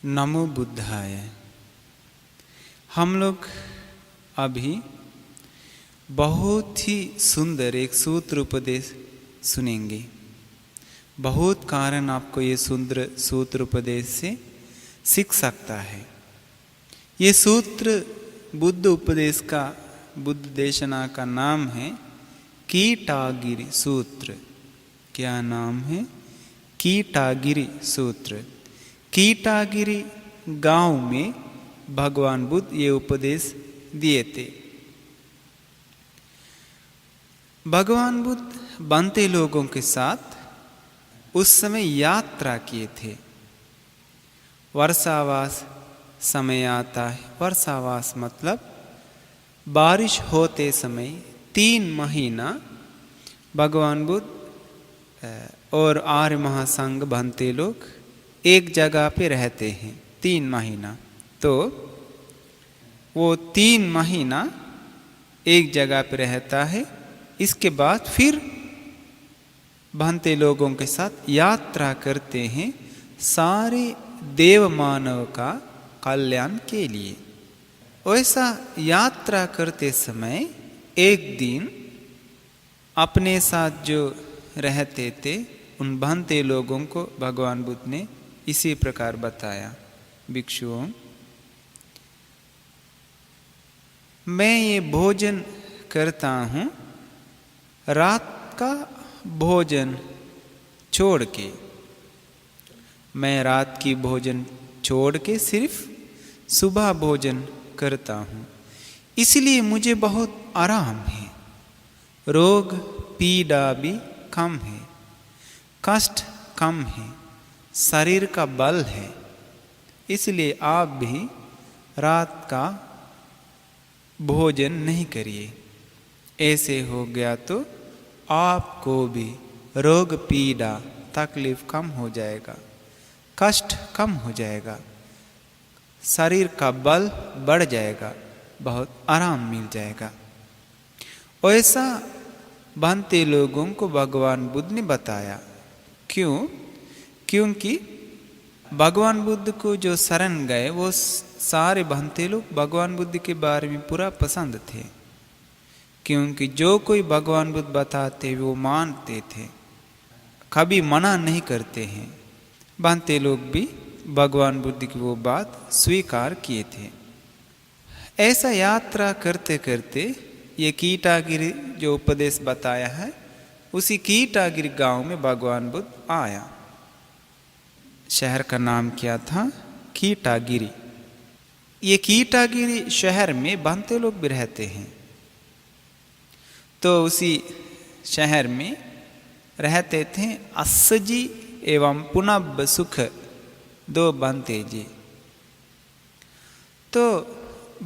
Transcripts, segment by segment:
नमो बुद्धाय। हम लोग अभी बहुत ही सुंदर एक सूत्र उपदेश सुनेंगे। बहुत कारण आपको ये सुंदर सूत्र उपदेश से सीख सकता है। ये सूत्र बुद्ध उपदेश का, बुद्ध देशना का नाम है कीटागिरी सूत्र। क्या नाम है? कीटागिरी सूत्र। कीटागिरी गांव में भगवान बुद्ध ये उपदेश दिए थे। भगवान बुद्ध बनते लोगों के साथ उस समय यात्रा किए थे। वर्षावास समय आता है। वर्षावास मतलब बारिश होते समय 3 महीना भगवान बुद्ध और आर्य महासंघ बनते लोग एक जगह पे रहते हैं 3 महीना। तो वो 3 महीना एक जगह पे रहता है। इसके बाद फिर बनते लोगों के साथ यात्रा करते हैं सारे देव मानव का कल्याण के लिए। वैसा यात्रा करते समय एक दिन अपने साथ जो रहते थे उन बनते लोगों को भगवान बुद्ध ने इसी प्रकार बताया, भिक्षुओं, मैं ये भोजन करता हूँ रात का भोजन छोड़ के। मैं रात की भोजन छोड़ के सिर्फ सुबह भोजन करता हूँ। इसलिए मुझे बहुत आराम है। रोग पीड़ा भी कम है, कष्ट कम है, शरीर का बल है। इसलिए आप भी रात का भोजन नहीं करिए। ऐसे हो गया तो आपको भी रोग पीड़ा तकलीफ कम हो जाएगा, कष्ट कम हो जाएगा, शरीर का बल बढ़ जाएगा, बहुत आराम मिल जाएगा। ऐसा बनते लोगों को भगवान बुद्ध ने बताया। क्यों? क्योंकि भगवान बुद्ध को जो शरण गए वो सारे बनते लोग भगवान बुद्ध के बारे में पूरा पसंद थे। क्योंकि जो कोई भगवान बुद्ध बताते वो मानते थे, कभी मना नहीं करते हैं। बनते लोग भी भगवान बुद्ध की वो बात स्वीकार किए थे। ऐसा यात्रा करते करते ये कीटागिरी जो उपदेश बताया है, उसी कीटागिरी गांव में भगवान बुद्ध आया। शहर का नाम क्या था? कीटागिरी। ये कीटागिरी शहर में बनते लोग भी रहते हैं। तो उसी शहर में रहते थे अस्सजी एवं पुनब सुख 2 बनते जी। तो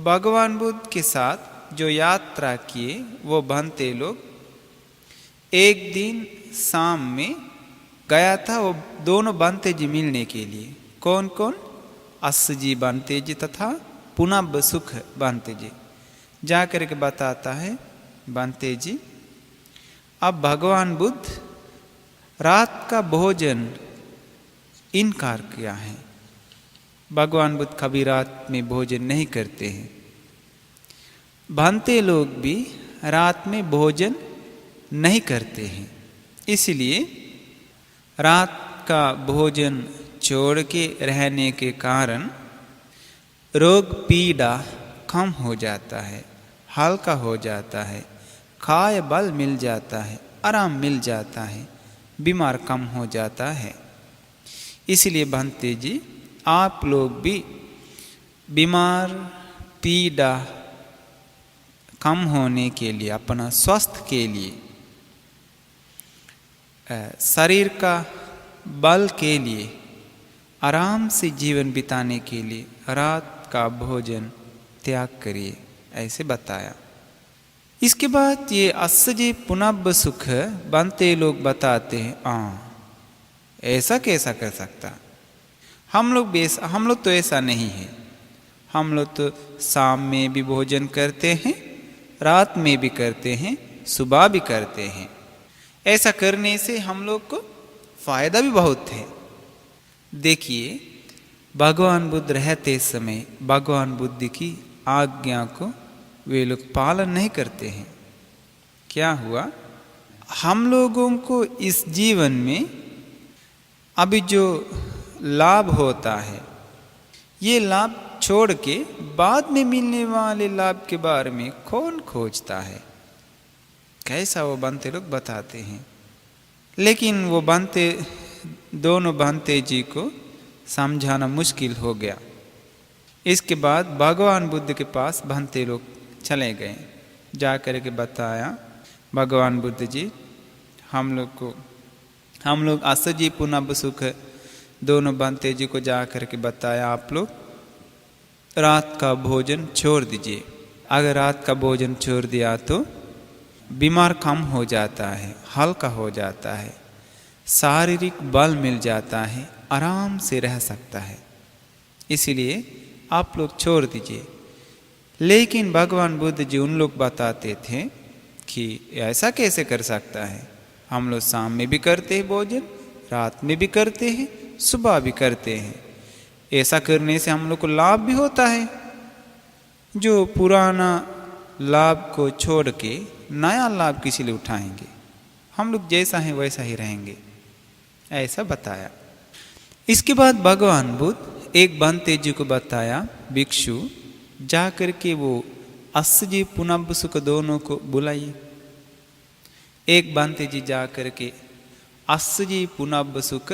भगवान बुद्ध के साथ जो यात्रा किए वो बनते लोग एक दिन शाम में गया था वो दोनों बनते जी मिलने के लिए। कौन कौन? अस्सजी बनते जी तथा पुनब सुख बनते जी। जाकर के बताता है, बनते जी अब भगवान बुद्ध रात का भोजन इनकार किया है। भगवान बुद्ध कभी रात में भोजन नहीं करते हैं। बनते लोग भी रात में भोजन नहीं करते हैं। इसलिए रात का भोजन छोड़ के रहने के कारण रोग पीड़ा कम हो जाता है, हल्का हो जाता है, काय बल मिल जाता है, आराम मिल जाता है, बीमार कम हो जाता है। इसलिए बनते जी आप लोग भी बीमार पीड़ा कम होने के लिए, अपना स्वास्थ्य के लिए, शरीर का बल के लिए, आराम से जीवन बिताने के लिए रात का भोजन त्याग करिए, ऐसे बताया। इसके बाद ये अस्सजी पुनब सुख बनते लोग बताते हैं, ऐसा कैसा कर सकता? हम लोग तो ऐसा नहीं है। हम लोग तो शाम में भी भोजन करते हैं, रात में भी करते हैं, सुबह भी करते हैं। ऐसा करने से हम लोग को फायदा भी बहुत है। देखिए भगवान बुद्ध रहते समय भगवान बुद्ध की आज्ञा को वे लोग पालन नहीं करते हैं। क्या हुआ, हम लोगों को इस जीवन में अभी जो लाभ होता है, ये लाभ छोड़ के बाद में मिलने वाले लाभ के बारे में कौन खोजता है। कैसा वो बनते लोग बताते हैं। लेकिन वो दोनों बनते जी को समझाना मुश्किल हो गया। इसके बाद भगवान बुद्ध के पास बनते लोग चले गए। जा कर के बताया, भगवान बुद्ध जी हम लोग असजी पुनः सुख दोनों बनते जी को जा कर के बताया, आप लोग रात का भोजन छोड़ दीजिए। अगर रात का भोजन छोड़ दिया तो बीमार कम हो जाता है, हल्का हो जाता है, शारीरिक बल मिल जाता है, आराम से रह सकता है, इसीलिए आप लोग छोड़ दीजिए। लेकिन भगवान बुद्ध जी उन लोग बताते थे कि ऐसा कैसे कर सकता है, हम लोग शाम में भी करते हैं भोजन, रात में भी करते हैं, सुबह भी करते हैं। ऐसा करने से हम लोग को लाभ भी होता है। जो पुराना लाभ को छोड़ के नया लाभ किसी लिए उठाएंगे, हम लोग जैसा हैं वैसा ही रहेंगे, ऐसा बताया। इसके बाद भगवान बुद्ध एक बनते जी को बताया, भिक्षु जा कर के वो असजी पुनः सुख दोनों को बुलाइए। एक बनते जी जा कर के असजी पुनः सुख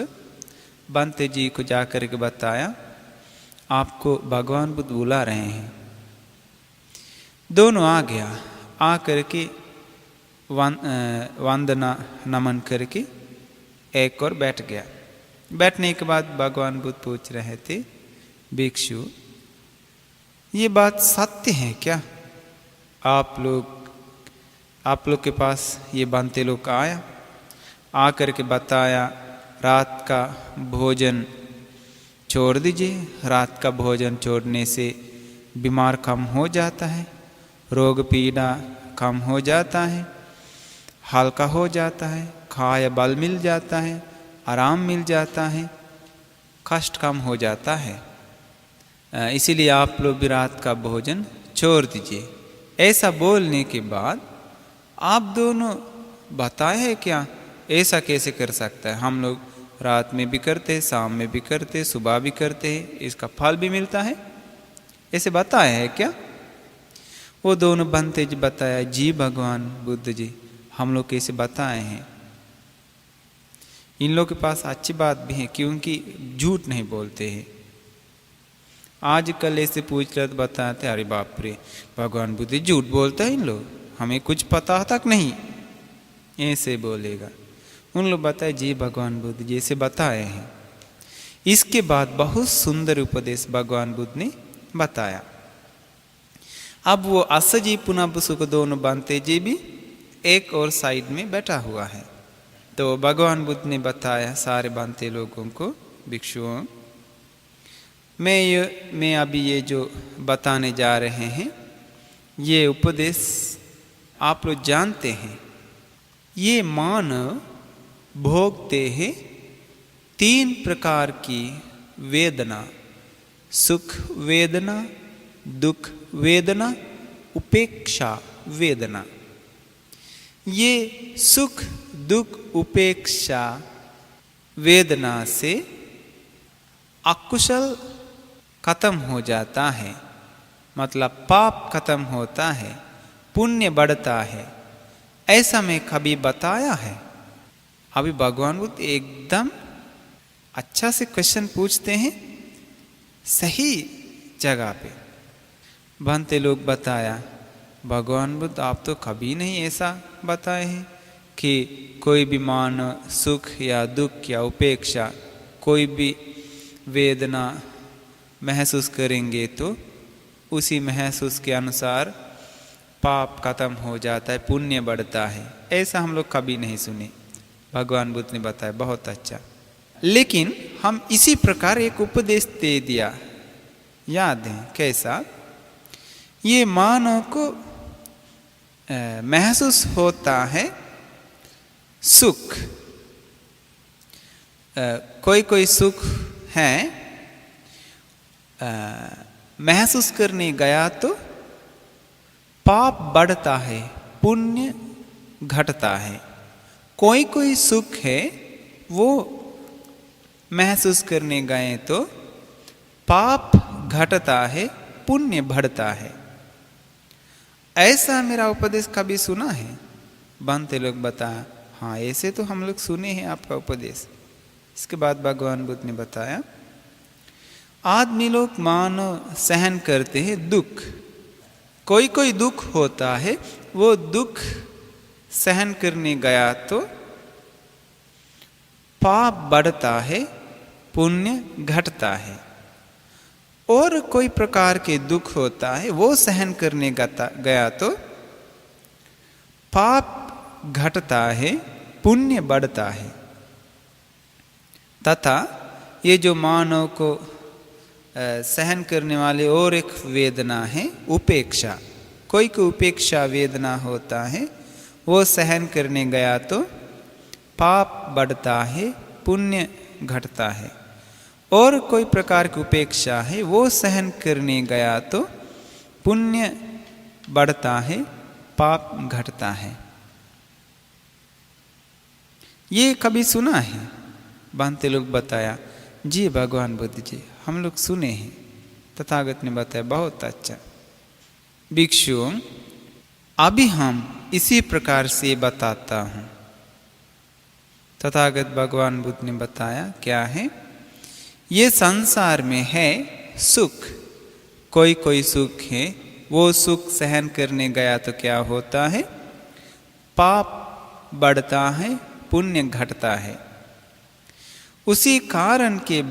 बनते जी को जा कर के बताया, आपको भगवान बुद्ध बुला रहे हैं। दोनों आ गया, आ करके वंदना नमन करके एक और बैठ गया। बैठने के बाद भगवान बुद्ध पूछ रहे थे, भिक्षु ये बात सत्य है क्या? आप लोग के पास ये बनते लोग आया, आ करके बताया रात का भोजन छोड़ दीजिए, रात का भोजन छोड़ने से बीमार कम हो जाता है, रोग पीड़ा कम हो जाता है, हल्का हो जाता है, खाया बल मिल जाता है, आराम मिल जाता है, कष्ट कम हो जाता है, इसीलिए आप लोग भी रात का भोजन छोड़ दीजिए। ऐसा बोलने के बाद आप दोनों बताए हैं क्या, ऐसा कैसे कर सकता है? हम लोग रात में भी करते हैं, शाम में भी करते हैं, सुबह भी करते हैं, इसका फल भी मिलता है, ऐसे बताया है क्या? वो दोनों बनते जी बताया, जी भगवान बुद्ध जी हम लोग कैसे बताए हैं। इन लोग के पास अच्छी बात भी है क्योंकि झूठ नहीं बोलते हैं। आजकल ऐसे पूछ रहे तो बताते, अरे बाप रे भगवान बुद्ध झूठ बोलता है, इन लोग हमें कुछ पता तक नहीं, ऐसे बोलेगा। उन लोग बताए, जी भगवान बुद्ध जी ऐसे बताए हैं। इसके बाद बहुत सुंदर उपदेश भगवान बुद्ध ने बताया। अब वो असजी पुनः सुख दोनों बनते जी भी एक और साइड में बैठा हुआ है। तो भगवान बुद्ध ने बताया सारे बनते लोगों को, भिक्षुओं मैं अभी ये जो बताने जा रहे हैं ये उपदेश आप लोग जानते हैं। ये मानव भोगते हैं 3 प्रकार की वेदना, सुख वेदना, दुख वेदना, उपेक्षा वेदना। ये सुख दुख उपेक्षा वेदना से अकुशल खत्म हो जाता है, मतलब पाप खत्म होता है, पुण्य बढ़ता है, ऐसा मैं कभी बताया है? अभी भगवान बुद्ध एकदम अच्छा से क्वेश्चन पूछते हैं, सही जगह पे। बनते लोग बताया, भगवान बुद्ध आप तो कभी नहीं ऐसा बताए हैं कि कोई भी मानव सुख या दुख या उपेक्षा कोई भी वेदना महसूस करेंगे तो उसी महसूस के अनुसार पाप खत्म हो जाता है, पुण्य बढ़ता है, ऐसा हम लोग कभी नहीं सुने। भगवान बुद्ध ने बताया, बहुत अच्छा। लेकिन हम इसी प्रकार एक उपदेश दे दिया, याद है कैसा? ये मानव को महसूस होता है सुख, कोई कोई सुख है महसूस करने गया तो पाप बढ़ता है, पुण्य घटता है। कोई कोई सुख है वो महसूस करने गए तो पाप घटता है, पुण्य बढ़ता है। ऐसा मेरा उपदेश कभी सुना है? बनते लोग बताया, हाँ ऐसे तो हम लोग सुने हैं आपका उपदेश। इसके बाद भगवान बुद्ध ने बताया, आदमी लोग मानो सहन करते हैं दुख। कोई कोई दुख होता है, वो दुख सहन करने गया तो पाप बढ़ता है, पुण्य घटता है। और कोई प्रकार के दुख होता है, वो सहन करने गया तो पाप घटता है, पुण्य बढ़ता है। तथा ये जो मानव को सहन करने वाले और एक वेदना है उपेक्षा। कोई को उपेक्षा वेदना होता है, वो सहन करने गया तो पाप बढ़ता है, पुण्य घटता है। और कोई प्रकार की उपेक्षा है, वो सहन करने गया तो पुण्य बढ़ता है, पाप घटता है। ये कभी सुना है? बांते लोग बताया, जी भगवान बुद्ध जी हम लोग सुने हैं। तथागत ने बताया, बहुत अच्छा। भिक्षुओं, अभी हम इसी प्रकार से बताता हूँ। तथागत भगवान बुद्ध ने बताया, क्या है? ये संसार में है सुख। कोई कोई सुख है, वो सुख सहन करने गया तो क्या होता है? पाप बढ़ता है, पुण्य घटता है। उसी कारण के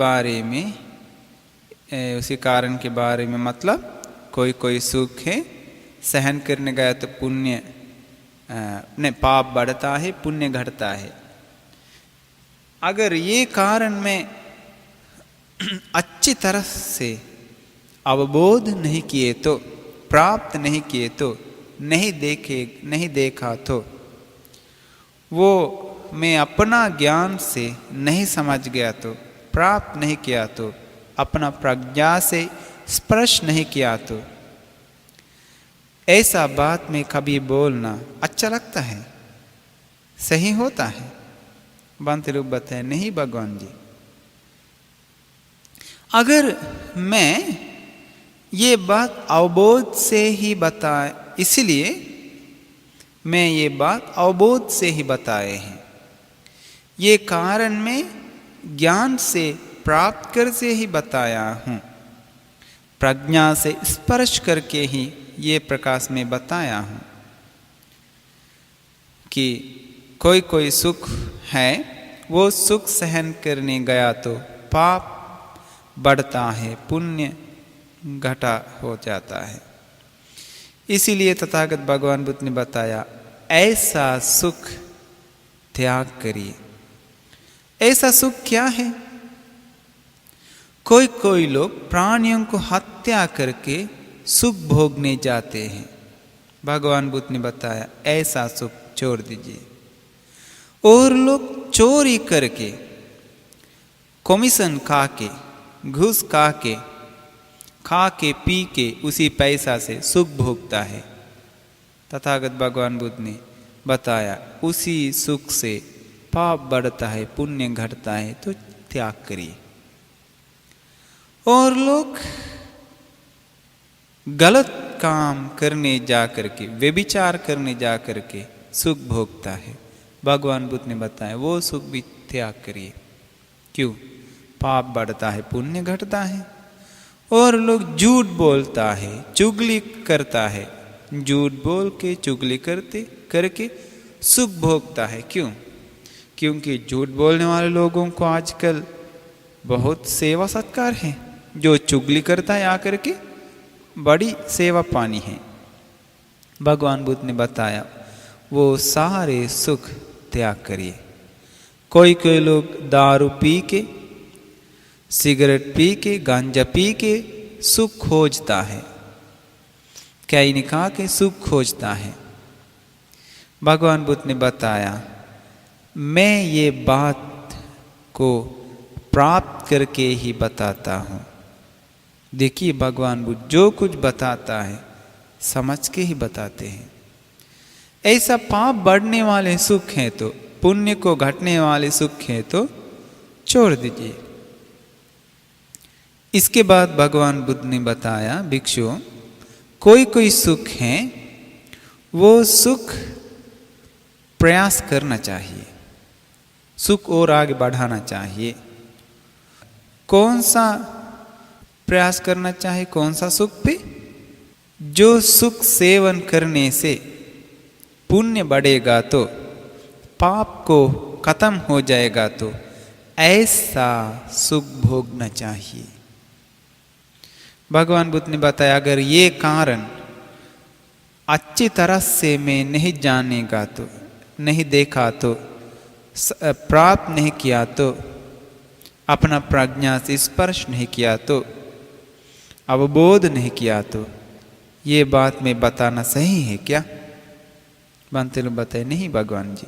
बारे में मतलब कोई कोई सुख है, सहन करने गया तो पुण्य नहीं, पाप बढ़ता है, पुण्य घटता है। अगर ये कारण में अच्छी तरह से अवबोध नहीं किए तो, प्राप्त नहीं किए तो, नहीं देखा तो, वो मैं अपना ज्ञान से नहीं समझ गया तो, प्राप्त नहीं किया तो, अपना प्रज्ञा से स्पर्श नहीं किया तो, ऐसा बात में कभी बोलना अच्छा लगता है? सही होता है? बनते लोग बताए, नहीं भगवान जी। अगर मैं ये बात अवबोध से ही बताए, इसलिए मैं ये बात अवबोध से ही बताए हैं। ये कारण में ज्ञान से प्राप्त कर से ही बताया हूँ, प्रज्ञा से स्पर्श करके ही ये प्रकाश में बताया हूँ कि कोई कोई सुख है, वो सुख सहन करने गया तो पाप बढ़ता है, पुण्य घटा हो जाता है। इसीलिए तथागत भगवान बुद्ध ने बताया, ऐसा सुख त्याग करिए। ऐसा सुख क्या है? कोई कोई लोग प्राणियों को हत्या करके सुख भोगने जाते हैं। भगवान बुद्ध ने बताया, ऐसा सुख छोड़ दीजिए। और लोग चोरी करके, कमीशन खा के, घूस खा के पी के उसी पैसा से सुख भोगता है। तथागत भगवान बुद्ध ने बताया, उसी सुख से पाप बढ़ता है, पुण्य घटता है, तो त्याग करिए। और लोग गलत काम करने जा करके, व्यभिचार करने जा करके सुख भोगता है। भगवान बुद्ध ने बताया, वो सुख भी त्याग करिए। क्यों? पाप बढ़ता है, पुण्य घटता है। और लोग झूठ बोलता है, चुगली करता है, झूठ बोल के चुगली करके सुख भोगता है। क्यों? क्योंकि झूठ बोलने वाले लोगों को आजकल बहुत सेवा सत्कार है। जो चुगली करता है आकर के बड़ी सेवा पानी है। भगवान बुद्ध ने बताया, वो सारे सुख त्याग करिए। कोई कोई लोग दारू पी के, सिगरेट पी के, गांजा पी के सुख खोजता है, कई ने कहा कि सुख खोजता है। भगवान बुद्ध ने बताया, मैं ये बात को प्राप्त करके ही बताता हूँ। देखिए भगवान बुद्ध जो कुछ बताता है समझ के ही बताते हैं। ऐसा पाप बढ़ने वाले सुख हैं तो, पुण्य को घटने वाले सुख हैं तो छोड़ दीजिए। इसके बाद भगवान बुद्ध ने बताया, भिक्षुओं कोई कोई सुख हैं वो सुख प्रयास करना चाहिए, सुख और आगे बढ़ाना चाहिए। कौन सा प्रयास करना चाहिए, कौन सा सुख पे? जो सुख सेवन करने से पुण्य बढ़ेगा तो, पाप को खत्म हो जाएगा तो ऐसा सुख भोगना चाहिए। भगवान बुद्ध ने बताया अगर ये कारण अच्छी तरह से मैं नहीं जानेगा तो, नहीं देखा तो, प्राप्त नहीं किया तो, अपना प्रज्ञा से स्पर्श नहीं किया तो, अवबोध नहीं किया तो ये बात में बताना सही है क्या? बनते लोग बताए नहीं भगवान जी।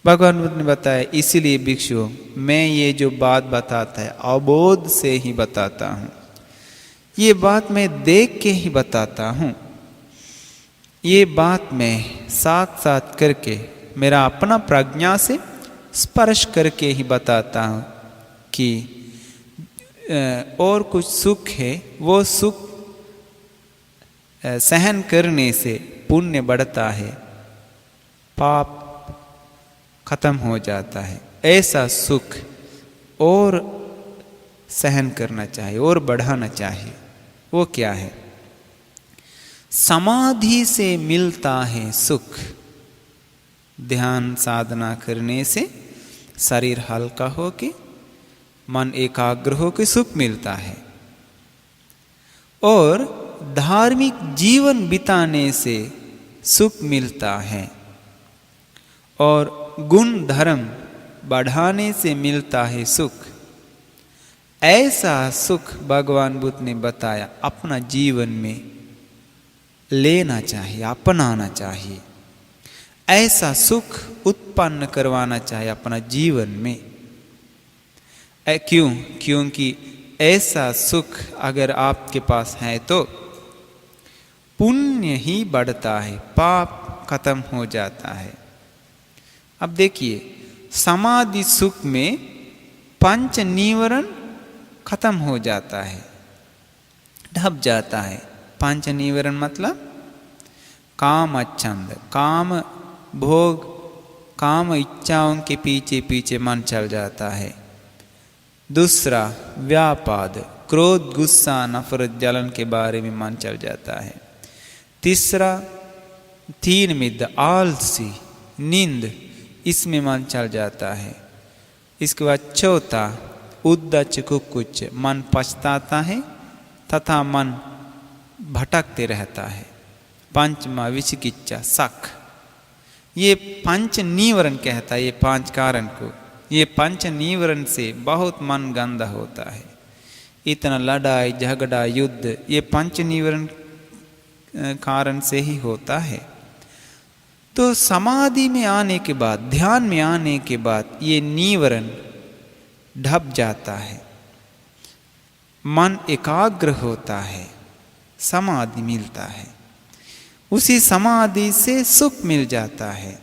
भगवान बुद्ध ने बताया इसीलिए भिक्षुओं मैं ये जो बात बताता है अवबोध से ही बताता हूँ, ये बात मैं देख के ही बताता हूँ, ये बात मैं साथ साथ करके मेरा अपना प्रज्ञा से स्पर्श करके ही बताता हूँ कि और कुछ सुख है वो सुख सहन करने से पुण्य बढ़ता है, पाप खत्म हो जाता है। ऐसा सुख और सहन करना चाहिए और बढ़ाना चाहिए। वो क्या है? समाधि से मिलता है सुख। ध्यान साधना करने से शरीर हल्का हो के मन एकाग्र हो के सुख मिलता है, और धार्मिक जीवन बिताने से सुख मिलता है, और गुण धर्म बढ़ाने से मिलता है सुख। ऐसा सुख भगवान बुद्ध ने बताया अपना जीवन में लेना चाहिए, अपनाना चाहिए। ऐसा सुख उत्पन्न करवाना चाहिए अपना जीवन में। क्यों? क्योंकि ऐसा सुख अगर आपके पास है तो पुण्य ही बढ़ता है, पाप खत्म हो जाता है। अब देखिए समाधि सुख में पंच निवरण खत्म हो जाता है, ढप जाता है। पंच निवरण मतलब काम अच्छंद, काम भोग, काम इच्छाओं के पीछे पीछे मन चल जाता है। दूसरा व्यापाद, क्रोध गुस्सा नफरत जलन के बारे में मन चल जाता है। तीसरा तीन मिद, आलसी नींद, इसमें मन चल जाता है। इसके बाद चौथा उद्दच कुकुच, मन पछताता है तथा मन भटकते रहता है। पंचमा विचिकिच्छा, शक। ये पंच निवरण कहता है ये पांच कारण को। ये पंच निवरण से बहुत मन गंदा होता है। इतना लड़ाई झगड़ा युद्ध ये पंच निवरण कारण से ही होता है। तो समाधि में आने के बाद, ध्यान में आने के बाद ये निवरण ढप जाता है, मन एकाग्र होता है, समाधि मिलता है। उसी समाधि से सुख मिल जाता है।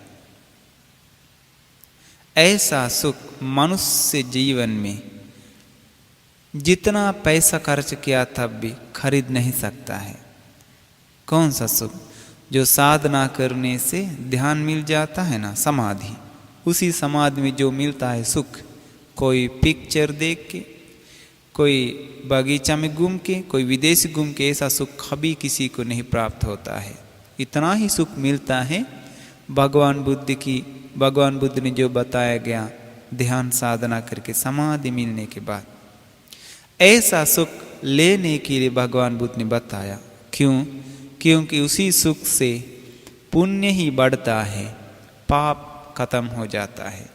ऐसा सुख मनुष्य जीवन में जितना पैसा खर्च किया तब भी खरीद नहीं सकता है। कौन सा सुख? जो साधना करने से ध्यान मिल जाता है ना, समाधि। उसी समाधि में जो मिलता है सुख, कोई पिक्चर देख के, कोई बगीचा में घूम के, कोई विदेश घूम के, ऐसा सुख कभी किसी को नहीं प्राप्त होता है। इतना ही सुख मिलता है भगवान बुद्ध ने जो बताया गया ध्यान साधना करके समाधि मिलने के बाद। ऐसा सुख लेने के लिए भगवान बुद्ध ने बताया। क्यों? क्योंकि उसी सुख से पुण्य ही बढ़ता है, पाप खत्म हो जाता है।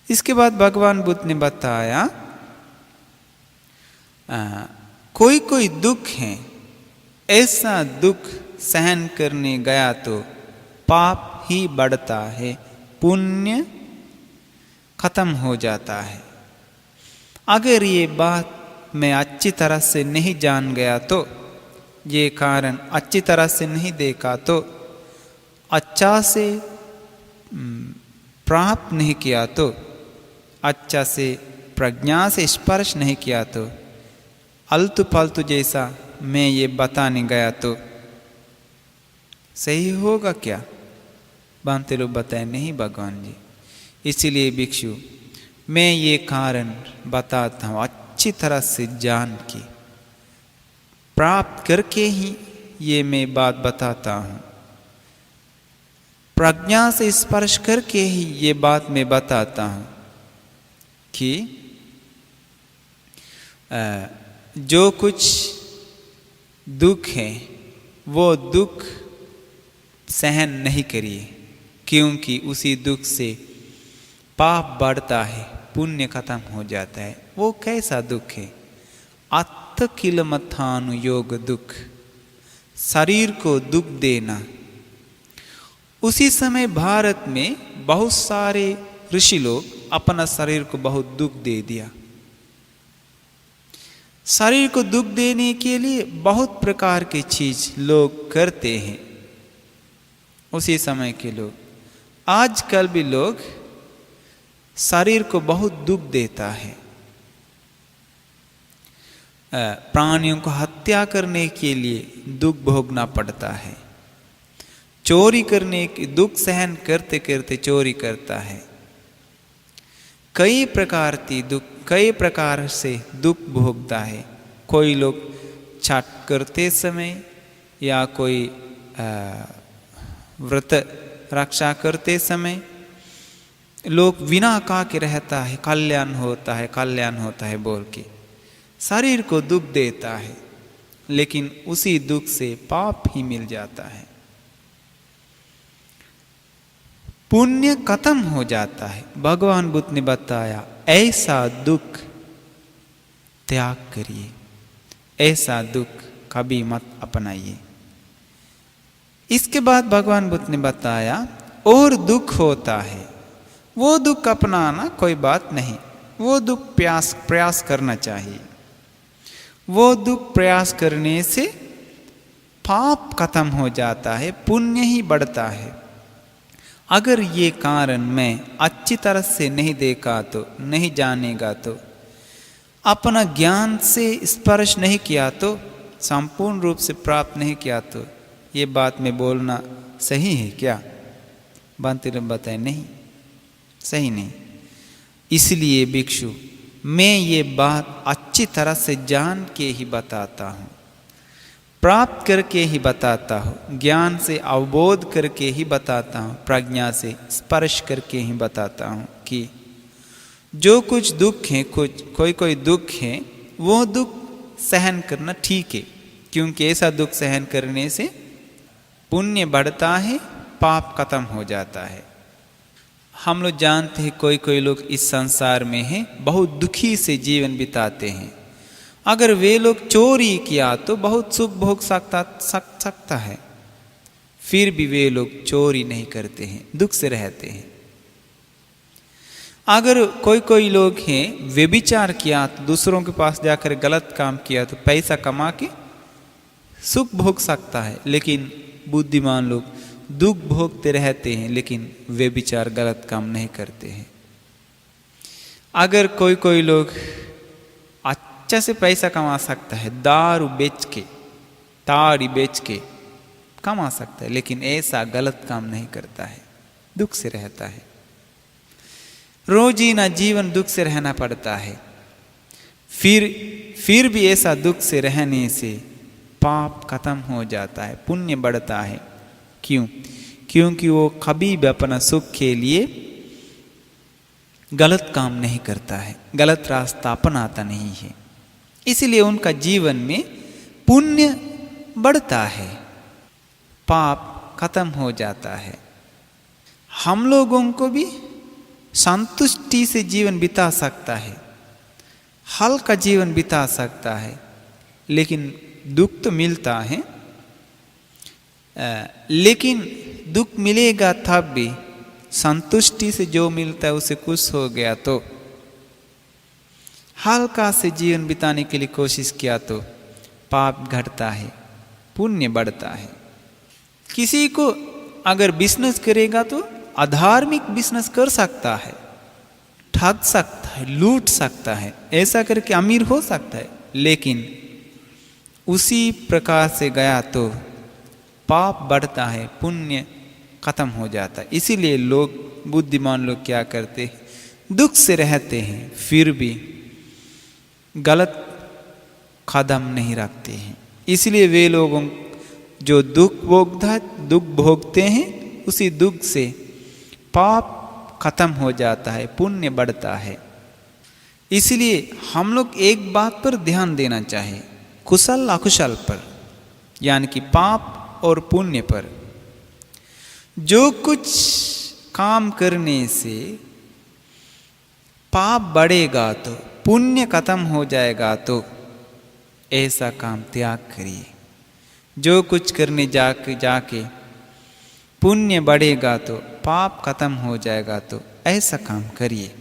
इसके बाद भगवान बुद्ध ने बताया कोई कोई दुख है, ऐसा दुख सहन करने गया तो पाप ही बढ़ता है, पुण्य खत्म हो जाता है। अगर ये बात मैं अच्छी तरह से नहीं जान गया तो, ये कारण अच्छी तरह से नहीं देखा तो, अच्छा से प्राप्त नहीं किया तो, अच्छा से प्रज्ञा से स्पर्श नहीं किया तो, अल्तु पल्तु जैसा मैं ये बताने गया तो सही होगा क्या? बांते लोग बताए नहीं भगवान जी। इसीलिए भिक्षु मैं ये कारण बताता हूँ, अच्छी तरह से जान के प्राप्त करके ही ये मैं बात बताता हूँ, प्रज्ञा से स्पर्श करके ही ये बात मैं बताता हूँ कि जो कुछ दुख है वो दुख सहन नहीं करिए, क्योंकि उसी दुख से पाप बढ़ता है, पुण्य खत्म हो जाता है। वो कैसा दुख है? अत्थ किलमथानुयोग दुख, शरीर को दुख देना। उसी समय भारत में बहुत सारे ऋषि लोग अपना शरीर को बहुत दुख दे दिया। शरीर को दुख देने के लिए बहुत प्रकार की चीज लोग करते हैं। उसी समय के लोग, आजकल भी लोग शरीर को बहुत दुख देता है। प्राणियों को हत्या करने के लिए दुख भोगना पड़ता है, चोरी करने की दुख सहन करते करते चोरी करता है, कई प्रकार से दुख भोगता है। कोई लोग छठ करते समय या कोई व्रत रक्षा करते समय लोग बिना कहा के रहता है, कल्याण होता है बोल के शरीर को दुख देता है, लेकिन उसी दुख से पाप ही मिल जाता है, पुण्य खत्म हो जाता है। भगवान बुद्ध ने बताया ऐसा दुख त्याग करिए, ऐसा दुख कभी मत अपनाइए। इसके बाद भगवान बुद्ध ने बताया और दुख होता है, वो दुख अपनाना कोई बात नहीं, वो दुख प्रयास करना चाहिए। वो दुख प्रयास करने से पाप खत्म हो जाता है, पुण्य ही बढ़ता है। अगर ये कारण मैं अच्छी तरह से नहीं देखा तो, नहीं जानेगा तो, अपना ज्ञान से स्पर्श नहीं किया तो, संपूर्ण रूप से प्राप्त नहीं किया तो, ये बात में बोलना सही है क्या? बांते बताए नहीं, सही नहीं। इसलिए भिक्षु मैं ये बात अच्छी तरह से जान के ही बताता हूँ, प्राप्त करके ही बताता हूँ, ज्ञान से अवबोध करके ही बताता हूँ, प्रज्ञा से स्पर्श करके ही बताता हूँ कि जो कुछ दुख है, कोई दुख है, वो दुख सहन करना ठीक है, क्योंकि ऐसा दुख सहन करने से पुण्य बढ़ता है, पाप खत्म हो जाता है। हम लोग जानते हैं कोई लोग इस संसार में हैं, बहुत दुखी से जीवन बिताते हैं। अगर वे लोग चोरी किया तो बहुत सुख भोग सकता है, फिर भी वे लोग चोरी नहीं करते हैं, दुख से रहते हैं। अगर कोई लोग हैं व्यभिचार किया तो दूसरों के पास जाकर गलत काम किया तो पैसा कमा के सुख भोग सकता है, लेकिन बुद्धिमान लोग दुख भोगते रहते हैं, लेकिन व्यभिचार गलत काम नहीं करते हैं। अगर कोई लोग अच्छा से पैसा कमा सकता है, दारू बेच के, ताड़ी बेच के कमा सकता है, लेकिन ऐसा गलत काम नहीं करता है, दुख से रहता है। रोजीना जीवन दुख से रहना पड़ता है, फिर भी ऐसा दुख से रहने से पाप खत्म हो जाता है, पुण्य बढ़ता है। क्यों? क्योंकि वो कभी भी अपना सुख के लिए गलत काम नहीं करता है, गलत रास्ता अपनाता नहीं है। इसलिए उनका जीवन में पुण्य बढ़ता है, पाप खत्म हो जाता है। हम लोगों को भी संतुष्टि से जीवन बिता सकता है, हल्का जीवन बिता सकता है, लेकिन दुख तो मिलता है, लेकिन दुख मिलेगा तब भी संतुष्टि से जो मिलता है उसे खुश हो गया तो हल्का से जीवन बिताने के लिए कोशिश किया तो पाप घटता है, पुण्य बढ़ता है। किसी को अगर बिजनेस करेगा तो अधार्मिक बिजनेस कर सकता है, ठग सकता है, लूट सकता है, ऐसा करके अमीर हो सकता है, लेकिन उसी प्रकार से गया तो पाप बढ़ता है, पुण्य खत्म हो जाता है। इसीलिए लोग, बुद्धिमान लोग क्या करते हैं, दुख से रहते हैं फिर भी गलत कदम नहीं रखते हैं। इसलिए वे लोगों जो दुख भोगते हैं, उसी दुख से पाप खत्म हो जाता है, पुण्य बढ़ता है। इसलिए हम लोग एक बात पर ध्यान देना चाहिए, कुशल अकुशल पर, यानी कि पाप और पुण्य पर। जो कुछ काम करने से पाप बढ़ेगा तो पुण्य खत्म हो जाएगा, तो ऐसा काम त्याग करिए। जो कुछ करने जाके पुण्य बढ़ेगा तो पाप खत्म हो जाएगा, तो ऐसा काम करिए।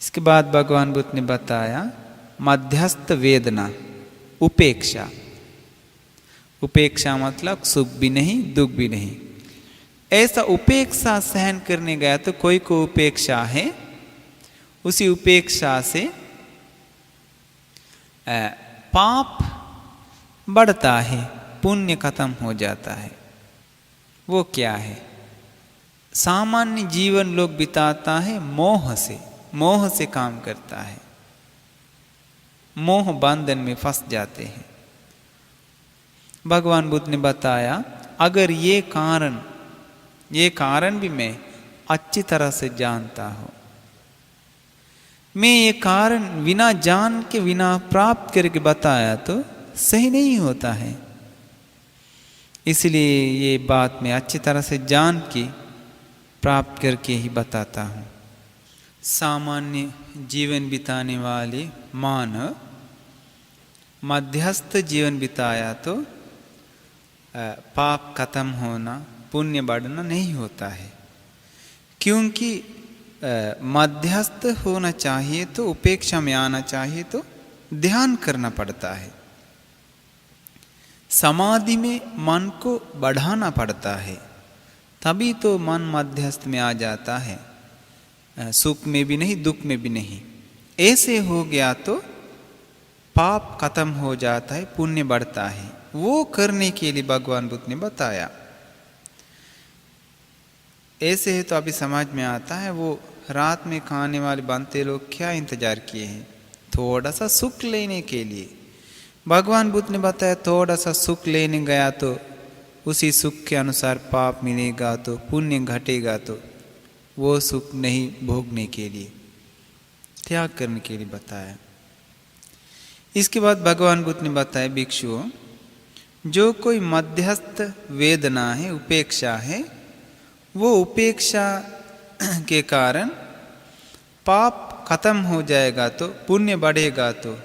इसके बाद भगवान बुद्ध ने बताया मध्यस्थ वेदना, उपेक्षा। उपेक्षा मतलब सुख भी नहीं, दुख भी नहीं। ऐसा उपेक्षा सहन करने गया तो कोई को उपेक्षा है, उसी उपेक्षा से पाप बढ़ता है, पुण्य खत्म हो जाता है। वो क्या है? सामान्य जीवन लोग बिताता है मोह से काम करता है, मोह बंधन में फंस जाते हैं। भगवान बुद्ध ने बताया अगर ये कारण भी मैं अच्छी तरह से जानता हूं, मैं ये कारण बिना जान के, बिना प्राप्त करके बताया तो सही नहीं होता है। इसलिए ये बात मैं अच्छी तरह से जान के प्राप्त करके ही बताता हूँ। सामान्य जीवन बिताने वाले मानव मध्यस्थ जीवन बिताया तो पाप खत्म होना, पुण्य बढ़ना नहीं होता है, क्योंकि मध्यस्थ होना चाहिए तो उपेक्षा में आना चाहिए तो ध्यान करना पड़ता है, समाधि में मन को बढ़ाना पड़ता है, तभी तो मन मध्यस्थ में आ जाता है, सुख में भी नहीं, दुख में भी नहीं। ऐसे हो गया तो पाप खत्म हो जाता है, पुण्य बढ़ता है। वो करने के लिए भगवान बुद्ध ने बताया। ऐसे है तो अभी समझ में आता है, वो रात में खाने वाले बनते लोग क्या इंतजार किए हैं, थोड़ा सा सुख लेने के लिए। भगवान बुद्ध ने बताया थोड़ा सा सुख लेने गया तो उसी सुख के अनुसार पाप मिलेगा, तो पुण्य घटेगा, तो वो सुख नहीं भोगने के लिए, त्याग करने के लिए बताया। इसके बाद भगवान बुद्ध ने बताया भिक्षुओं, जो कोई मध्यस्थ वेदना है, उपेक्षा है, वो उपेक्षा के कारण पाप खत्म हो जाएगा तो पुण्य बढ़ेगा। तो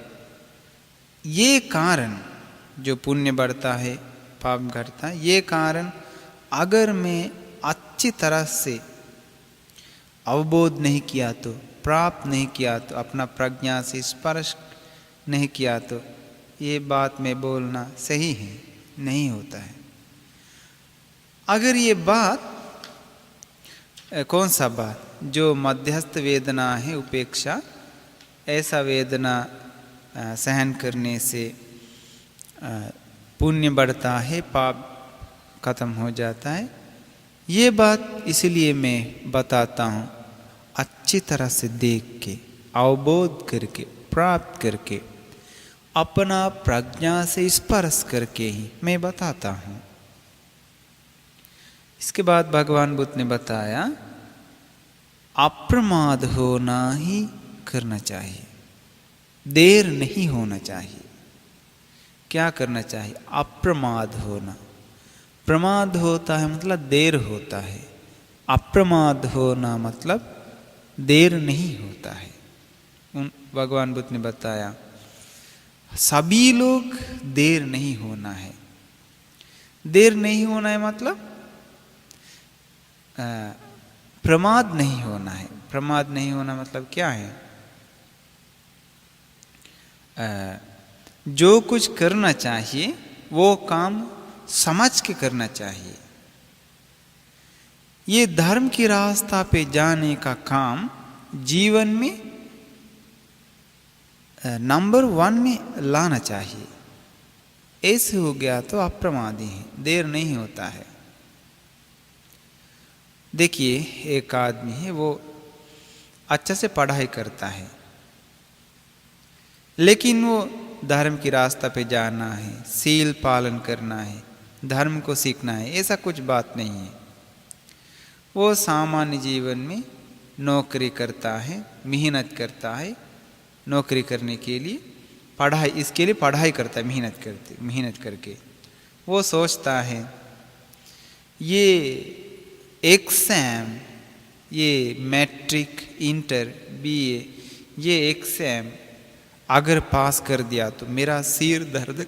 ये कारण जो पुण्य बढ़ता है, पाप घटता है, ये कारण अगर मैं अच्छी तरह से अवबोध नहीं किया तो, प्राप्त नहीं किया तो, अपना प्रज्ञा से स्पर्श नहीं किया तो ये बात में बोलना सही है, नहीं होता है। अगर ये बात, कौन सा बात, जो मध्यस्थ वेदना है, उपेक्षा, ऐसा वेदना सहन करने से पुण्य बढ़ता है, पाप खत्म हो जाता है, ये बात इसलिए मैं बताता हूँ, अच्छी तरह से देख के, अवबोध करके, प्राप्त करके, अपना प्रज्ञा से स्पर्श करके ही मैं बताता हूँ। इसके बाद भगवान बुद्ध ने बताया अप्रमाद होना ही करना चाहिए, देर नहीं होना चाहिए। क्या करना चाहिए? अप्रमाद होना। प्रमाद होता है मतलब देर होता है, अप्रमाद होना मतलब देर नहीं होता है। भगवान बुद्ध ने बताया सभी लोग देर नहीं होना है। देर नहीं होना है मतलब प्रमाद नहीं होना है। प्रमाद नहीं होना मतलब क्या है? जो कुछ करना चाहिए वो काम समझ के करना चाहिए। ये धर्म की रास्ता पे जाने का काम जीवन में नंबर 1 में लाना चाहिए। ऐसे हो गया तो अप्रमादी है, देर नहीं होता है। देखिए, एक आदमी है, वो अच्छा से पढ़ाई करता है, लेकिन वो धर्म की रास्ता पे जाना है, सील पालन करना है, धर्म को सीखना है, ऐसा कुछ बात नहीं है। वो सामान्य जीवन में नौकरी करता है, मेहनत करता है, नौकरी करने के लिए पढ़ाई, इसके लिए पढ़ाई करता है, मेहनत करके वो सोचता है ये एग्ज़ाम, ये मैट्रिक, इंटर, बीए, ये एग्ज़ाम अगर पास कर दिया तो मेरा सिर दर्द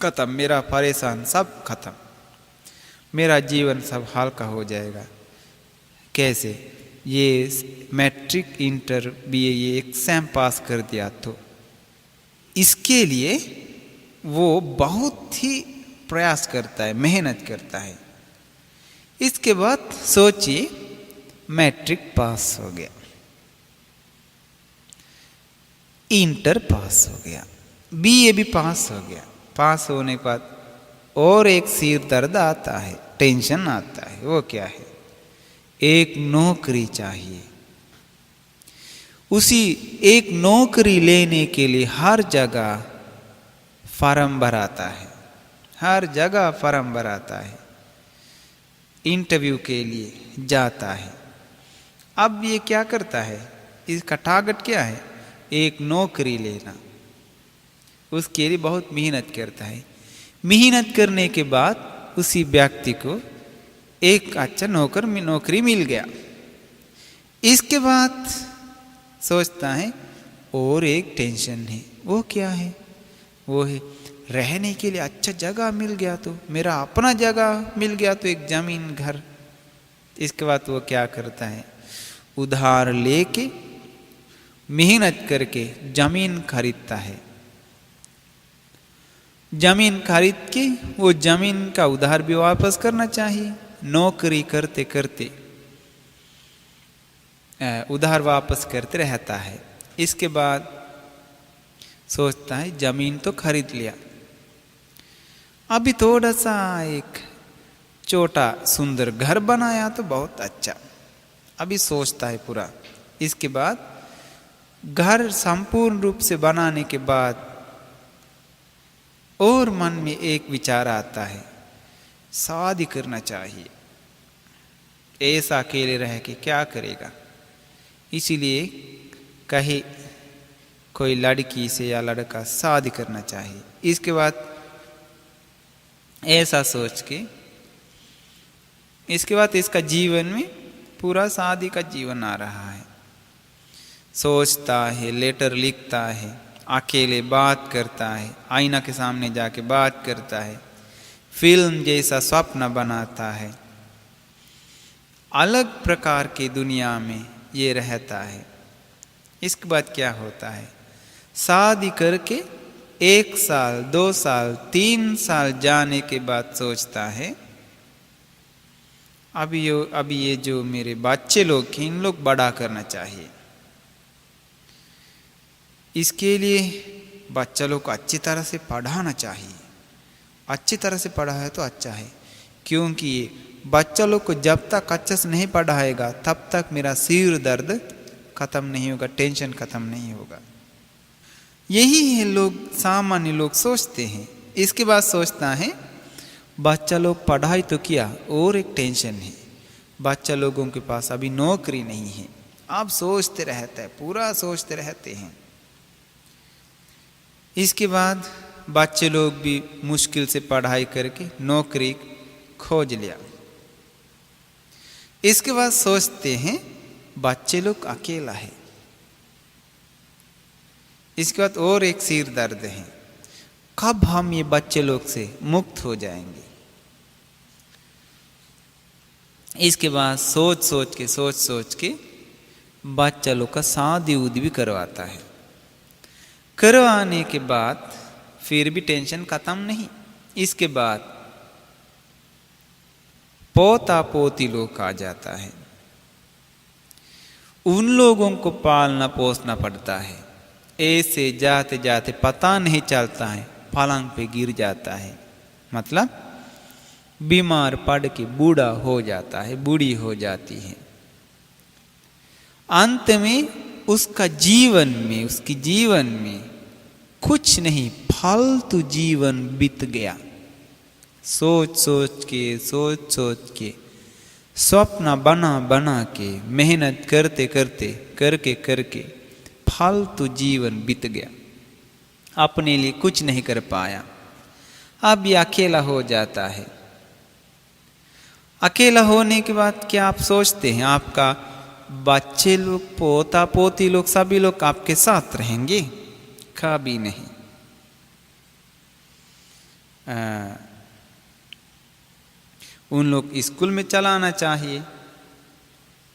खत्म, मेरा परेशान सब खत्म, मेरा जीवन सब हल्का हो जाएगा। कैसे? ये मैट्रिक, इंटर, बीए, ये एग्ज़ाम पास कर दिया तो इसके लिए वो बहुत ही प्रयास करता है, मेहनत करता है। इसके बाद सोचिए, मैट्रिक पास हो गया, इंटर पास हो गया, बीए भी पास हो गया। पास होने के बाद और एक सिर दर्द आता है, टेंशन आता है। वो क्या है? एक नौकरी चाहिए। उसी एक नौकरी लेने के लिए हर जगह फार्म भराता है, हर जगह फार्म भराता है, इंटरव्यू के लिए जाता है। अब ये क्या करता है? इसका टारगेट क्या है? एक नौकरी लेना। उसके लिए बहुत मेहनत करता है। मेहनत करने के बाद उसी व्यक्ति को एक अच्छा नौकरी मिल गया। इसके बाद सोचता है और एक टेंशन है। वो क्या है? वो है रहने के लिए अच्छा जगह मिल गया तो, मेरा अपना जगह मिल गया तो, एक जमीन, घर। इसके बाद वो क्या करता है? उधार लेके मेहनत करके जमीन खरीदता है। जमीन खरीद के वो जमीन का उधार भी वापस करना चाहिए। नौकरी करते करते उधार वापस करते रहता है। इसके बाद सोचता है जमीन तो खरीद लिया, अभी थोड़ा सा एक छोटा सुंदर घर बनाया तो बहुत अच्छा, अभी सोचता है पूरा। इसके बाद घर संपूर्ण रूप से बनाने के बाद और मन में एक विचार आता है, शादी करना चाहिए। ऐसा अकेले रह के क्या करेगा? इसीलिए कहे कोई लड़की से या लड़का शादी करना चाहिए। इसके बाद ऐसा सोच के इसके बाद इसका जीवन में पूरा शादी का जीवन आ रहा है। सोचता है, लेटर लिखता है, अकेले बात करता है, आईना के सामने जाके बात करता है, फिल्म जैसा स्वप्न बनाता है। अलग प्रकार की दुनिया में ये रहता है। इसके बाद क्या होता है? शादी करके 1 साल, 2 साल, 3 साल जाने के बाद सोचता है अभी ये जो मेरे बच्चे लोग हैं, इन लोग बड़ा करना चाहिए। इसके लिए बच्चा लोग को अच्छी तरह से पढ़ाना चाहिए। अच्छी तरह से पढ़ाया तो अच्छा है, क्योंकि ये बच्चा लोग को जब तक अच्छे से नहीं पढ़ाएगा तब तक मेरा सिर दर्द खत्म नहीं होगा, टेंशन खत्म नहीं होगा। यही है लोग, सामान्य लोग सोचते हैं। इसके बाद सोचता है बच्चा लोग पढ़ाई तो किया और एक टेंशन है, बच्चा लोगों के पास अभी नौकरी नहीं है। आप सोचते रहते हैं, पूरा सोचते रहते हैं। इसके बाद बच्चे लोग भी मुश्किल से पढ़ाई करके नौकरी खोज लिया। इसके बाद सोचते हैं बच्चे लोग अकेला है। इसके बाद और एक सिर दर्द है, कब हम ये बच्चे लोग से मुक्त हो जाएंगे। इसके बाद सोच सोच के बच्चा लोग का शादी उदी भी करवाता है। करवाने के बाद फिर भी टेंशन खत्म नहीं। इसके बाद पोता पोती लोग आ जाता है, उन लोगों को पालना पोसना पड़ता है। ऐसे जाते जाते पता नहीं चलता है पलंग पे गिर जाता है, मतलब बीमार पड़ के बूढ़ा हो जाता है, बूढ़ी हो जाती है। अंत में उसका जीवन में, उसकी जीवन में कुछ नहीं, फालतू जीवन बीत गया। सोच सोच के स्वप्न बना बना के, मेहनत करते करके फालतू जीवन बीत गया, अपने लिए कुछ नहीं कर पाया। अब ये अकेला हो जाता है। अकेला होने के बाद क्या आप सोचते हैं आपका बच्चे लोग, पोता पोती लोग, सभी लोग आपके साथ रहेंगे? कभी नहीं। उन लोग स्कूल में चलाना चाहिए,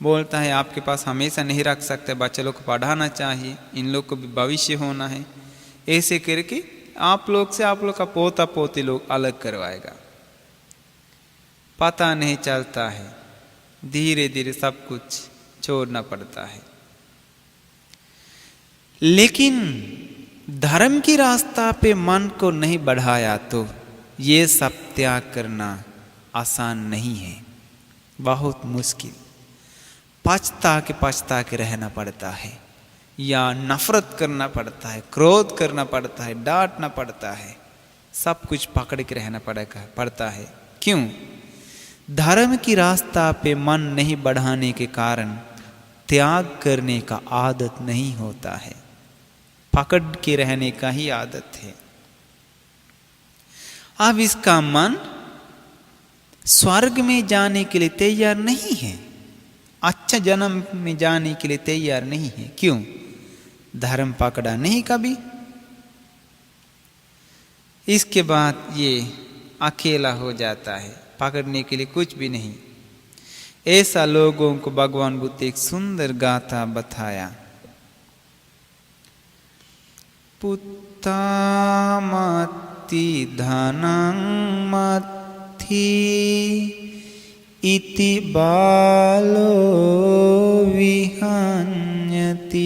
बोलता है आपके पास हमेशा नहीं रख सकते, बच्चे लोग को पढ़ाना चाहिए, इन लोग को भी भविष्य होना है। ऐसे करके आप लोग से आप लोग का पोता पोती लोग अलग करवाएगा। पता नहीं चलता है, धीरे धीरे सब कुछ छोड़ना पड़ता है। लेकिन धर्म की रास्ता पे मन को नहीं बढ़ाया तो ये सब त्याग करना आसान नहीं है, बहुत मुश्किल। पछता के रहना पड़ता है, या नफरत करना पड़ता है, क्रोध करना पड़ता है, डांटना पड़ता है, सब कुछ पकड़ के रहना पड़ता है। क्यों? धर्म की रास्ता पे मन नहीं बढ़ाने के कारण त्याग करने का आदत नहीं होता है, पकड़ के रहने का ही आदत है। अब इसका मन स्वर्ग में जाने के लिए तैयार नहीं है, अच्छा जन्म में जाने के लिए तैयार नहीं है। क्यों? धर्म पकड़ा नहीं कभी। इसके बाद ये अकेला हो जाता है, पकड़ने के लिए कुछ भी नहीं। ऐसा लोगों को भगवान बुद्ध एक सुंदर गाथा बताया। पुत्ता मति धनं मत्थि इति बालो विहन्यति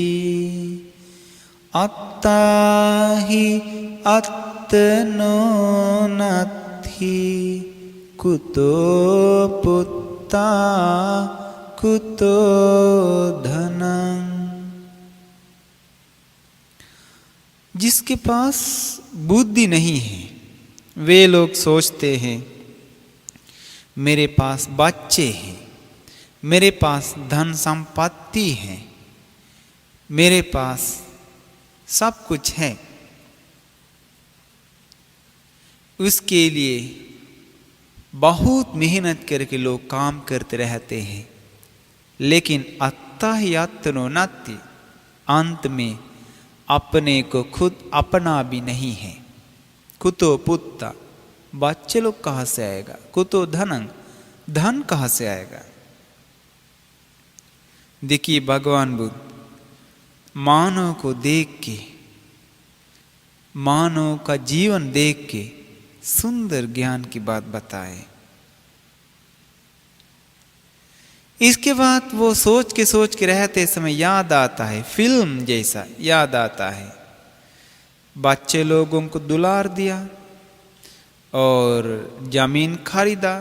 अत्ता हि अत्तनो नत्थि कुतो पुत्ता कुतो धनं। जिसके पास बुद्धि नहीं है वे लोग सोचते हैं मेरे पास बच्चे हैं, मेरे पास धन संपत्ति है, मेरे पास सब कुछ है, उसके लिए बहुत मेहनत करके लोग काम करते रहते हैं। लेकिन अत्ता ही आत्मनो नाति, अंत में अपने को खुद अपना भी नहीं है। कुतो पुत्ता, बच्चे लोग कहाँ से आएगा? कुतो धनं, धन कहाँ से आएगा? देखिए भगवान बुद्ध मानव को देख के, मानव का जीवन देख के सुंदर ज्ञान की बात बताए। इसके बाद वो सोच के रहते समय याद आता है, फिल्म जैसा याद आता है। बच्चे लोगों को दुलार दिया और जमीन खरीदा,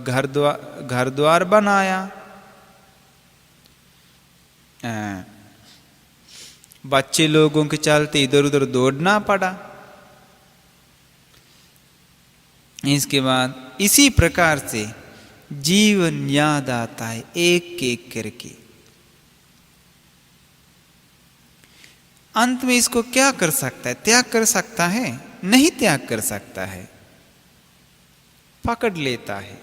घर द्वार बनाया, बच्चे लोगों के चलते इधर उधर दौड़ना पड़ा। इसके बाद इसी प्रकार से जीवन याद आता है एक एक करके। अंत में इसको क्या कर सकता है? त्याग कर सकता है? नहीं त्याग कर सकता है, पकड़ लेता है,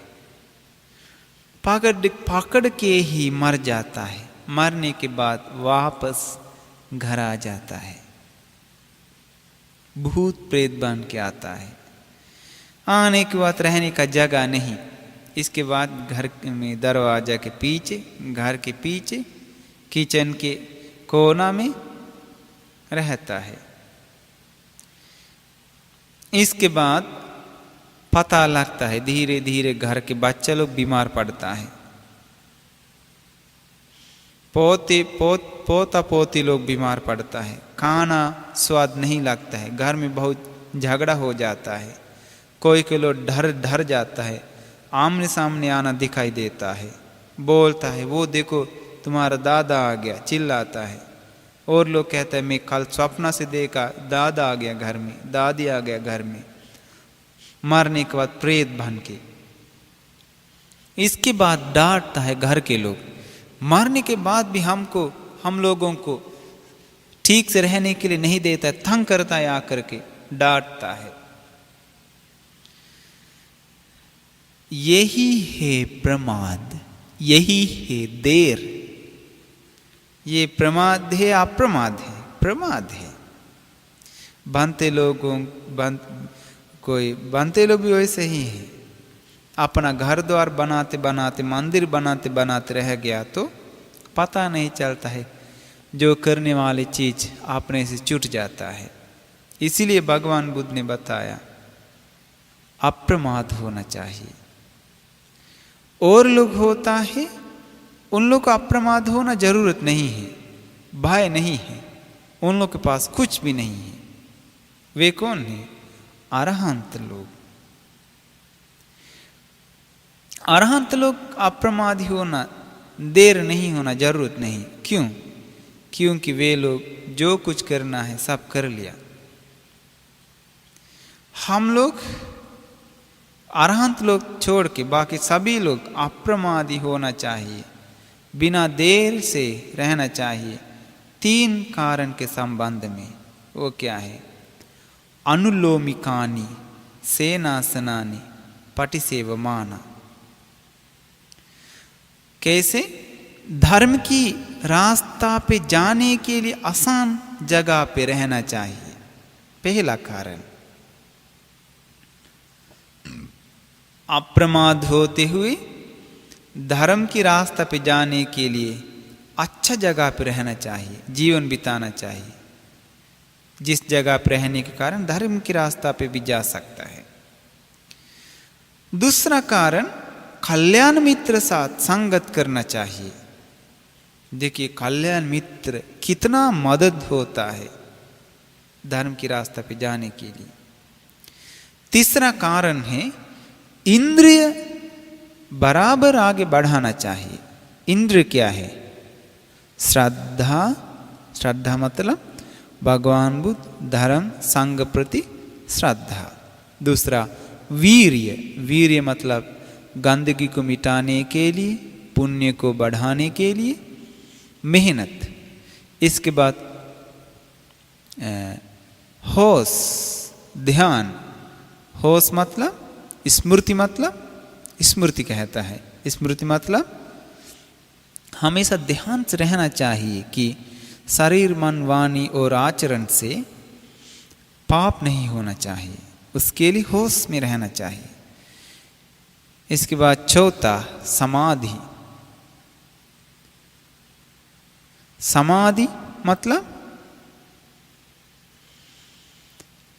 पकड़ के ही मर जाता है। मरने के बाद वापस घर आ जाता है, भूत प्रेत बन के आता है। आने के बाद रहने का जगह नहीं। इसके बाद घर में दरवाजा के पीछे, घर के पीछे, किचन के कोना में रहता है। इसके बाद पता लगता है धीरे धीरे घर के बच्चे लोग बीमार पड़ता है, पोता पोती लोग बीमार पड़ता है, खाना स्वाद नहीं लगता है, घर में बहुत झगड़ा हो जाता है, कोई के लोग डर जाता है, आमने सामने आना दिखाई देता है, बोलता है वो देखो तुम्हारा दादा आ गया, चिल्लाता है। और लोग कहते हैं मैं कल स्वप्न से देखा दादा आ गया घर में, दादी आ गया घर में, मरने के बाद प्रेत बन के। इसके बाद डांटता है घर के लोग, मरने के बाद भी हम लोगों को ठीक से रहने के लिए नहीं देता है, तंग करता है, आकर के डांटता है। यही है प्रमाद, यही है देर। ये प्रमाद है, अप्रमाद है, प्रमाद है। बनते लोग भी वैसे ही है, अपना घर द्वार बनाते बनाते, मंदिर बनाते बनाते रह गया तो पता नहीं चलता है, जो करने वाली चीज अपने से छूट जाता है। इसीलिए भगवान बुद्ध ने बताया अप्रमाद होना चाहिए। और लोग होता है, उन लोग को अप्रमाद होना जरूरत नहीं है, भय नहीं है, उन लोग के पास कुछ भी नहीं है। वे कौन है? अरहंत लोग। अरहंत लोग अप्रमादी होना, देर नहीं होना जरूरत नहीं। क्यों? क्योंकि वे लोग जो कुछ करना है सब कर लिया। हम लोग अरहंत लोग छोड़ के बाकी सभी लोग अप्रमादी होना चाहिए, बिना देर से रहना चाहिए। 3 कारण के संबंध में। वो क्या है? अनुलोमिकानी सेनासनानी पटिसेवमाना। कैसे? धर्म की रास्ता पे जाने के लिए आसान जगह पे रहना चाहिए, पहला कारण। अप्रमाद होते हुए धर्म की रास्ता पे जाने के लिए अच्छा जगह पे रहना चाहिए, जीवन बिताना चाहिए, जिस जगह पे रहने के कारण धर्म की रास्ता पे भी जा सकता है। दूसरा कारण, कल्याण मित्र साथ संगत करना चाहिए। देखिए कल्याण मित्र कितना मदद होता है धर्म की रास्ता पे जाने के लिए। तीसरा कारण है, इंद्रिय बराबर आगे बढ़ाना चाहिए। इंद्रिय क्या है? श्रद्धा। श्रद्धा मतलब भगवान बुद्ध, धर्म, संघ प्रति श्रद्धा। दूसरा वीर्य। वीर्य मतलब गंदगी को मिटाने के लिए, पुण्य को बढ़ाने के लिए मेहनत। इसके बाद होश, ध्यान। होश मतलब स्मृति, मतलब स्मृति कहता है। स्मृति मतलब हमेशा ध्यान से रहना चाहिए कि शरीर, मन, वाणी और आचरण से पाप नहीं होना चाहिए, उसके लिए होश में रहना चाहिए। इसके बाद चौथा समाधि। समाधि मतलब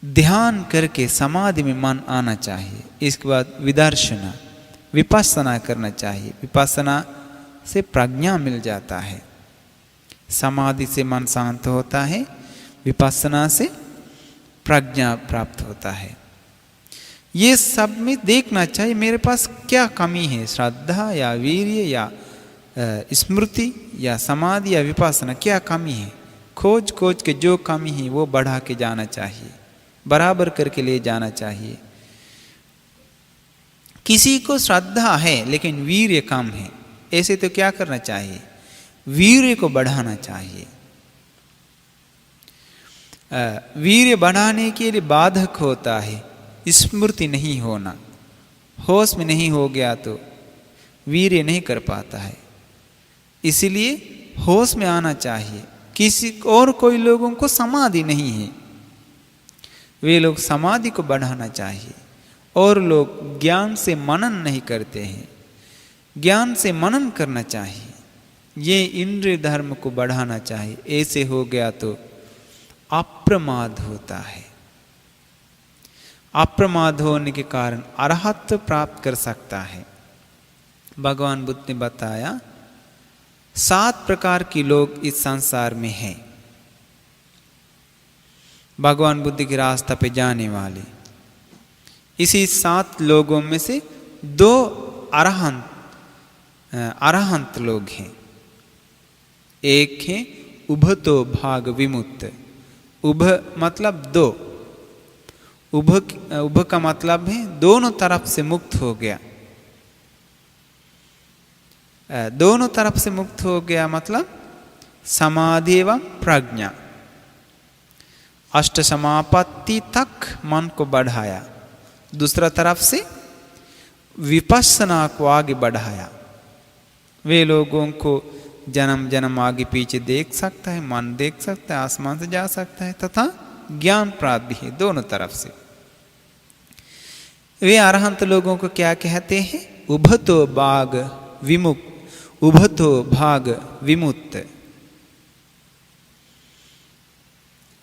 ध्यान करके समाधि में मन आना चाहिए। इसके बाद विदर्शना, विपස්සना करना चाहिए। विपස්සना से प्रज्ञा मिल जाता है। समाधि से मन शांत होता है, विपස්සना से प्रज्ञा प्राप्त होता है। ये सब में देखना चाहिए मेरे पास क्या कमी है, श्रद्धा या वीर्य या स्मृति या समाधि या विपස්සना, क्या कमी है। खोज खोज के जो कमी है वो बढ़ा के जाना चाहिए, बराबर करके ले जाना चाहिए। किसी को श्रद्धा है लेकिन वीर्य कम है, ऐसे तो क्या करना चाहिए? वीर्य को बढ़ाना चाहिए। वीर्य बढ़ाने के लिए बाधक होता है स्मृति नहीं होना। होश में नहीं हो गया तो वीर्य नहीं कर पाता है, इसलिए होश में आना चाहिए। किसी और कोई लोगों को समाधि नहीं है, वे लोग समाधि को बढ़ाना चाहिए। और लोग ज्ञान से मनन नहीं करते हैं, ज्ञान से मनन करना चाहिए। ये इंद्रिय धर्म को बढ़ाना चाहिए। ऐसे हो गया तो अप्रमाद होता है। अप्रमाद होने के कारण अरहत्व प्राप्त कर सकता है। भगवान बुद्ध ने बताया 7 प्रकार के लोग इस संसार में हैं। भगवान बुद्ध के रास्ता पे जाने वाले इसी 7 लोगों में से 2 अरहंत लोग हैं। एक है उभतो भाग विमुक्त। उभ मतलब 2, उभ का मतलब है दोनों तरफ से मुक्त हो गया। दोनों तरफ से मुक्त हो गया मतलब समाधि एवं प्रज्ञा, अष्ट समापत्ति तक मन को बढ़ाया। दूसरा तरफ से विपස්සना को आगे बढ़ाया। वे लोगों को जन्म जन्म आगे पीछे देख सकता है, मन देख सकता है, आसमान से जा सकता है तथा ज्ञान प्राप्त भी है दोनों तरफ से। वे अरहंत लोगों को क्या कहते हैं? उभतो भाग विमुक्त, उभतो भाग विमुक्त।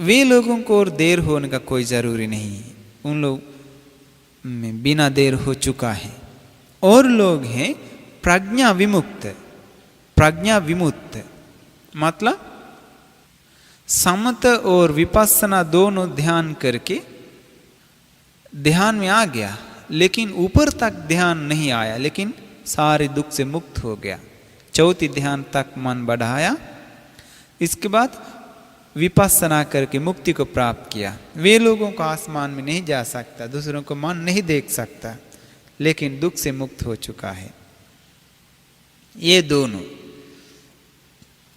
वे लोगों को और देर होने का कोई जरूरी नहीं है, उन लोग में बिना देर हो चुका है। और लोग हैं प्रज्ञा विमुक्त। प्रज्ञा विमुक्त मतलब समत और विपස්සना दोनों ध्यान करके ध्यान में आ गया, लेकिन ऊपर तक ध्यान नहीं आया, लेकिन सारे दुख से मुक्त हो गया। चौथी ध्यान तक मन बढ़ाया, इसके बाद विपස්සना करके मुक्ति को प्राप्त किया। वे लोगों को आसमान में नहीं जा सकता, दूसरों को मन नहीं देख सकता, लेकिन दुख से मुक्त हो चुका है। ये दोनों।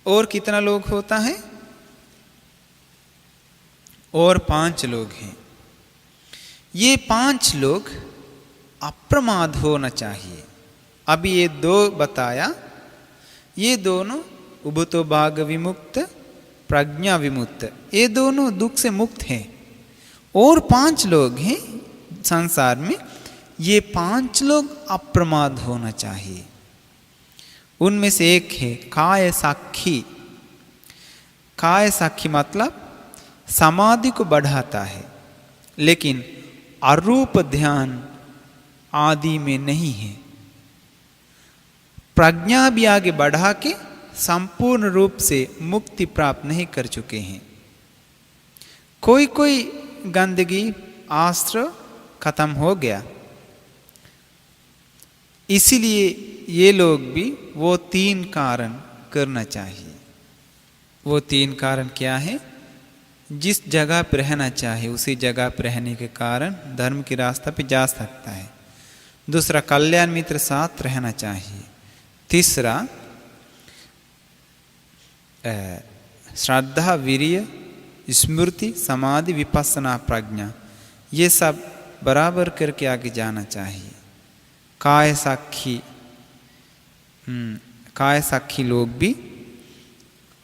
और कितना लोग होता है? और 5 लोग हैं। ये 5 लोग अप्रमाद होना चाहिए। अभी ये 2 बताया, ये दोनों उभतो भाग विमुक्त, प्रज्ञा विमुक्त, ये दोनों दुख से मुक्त हैं। और 5 लोग हैं संसार में, ये 5 लोग अप्रमाद होना चाहिए। उनमें से एक है काय साक्षी। काय साक्षी मतलब समाधि को बढ़ाता है, लेकिन अरूप ध्यान आदि में नहीं है। प्रज्ञा भी आगे बढ़ा के संपूर्ण रूप से मुक्ति प्राप्त नहीं कर चुके हैं। कोई कोई गंदगी आश्रय खत्म हो गया, इसीलिए ये लोग भी वो 3 कारण करना चाहिए। वो 3 कारण क्या है? जिस जगह पर रहना चाहिए उसी जगह पर रहने के कारण धर्म के रास्ते पे जा सकता है। दूसरा, कल्याण मित्र साथ रहना चाहिए। तीसरा, श्रद्धा, वीर्य, स्मृति, समाधि, विपස්සना, प्रज्ञा, ये सब बराबर करके आगे जाना चाहिए। काय साक्षी लोग भी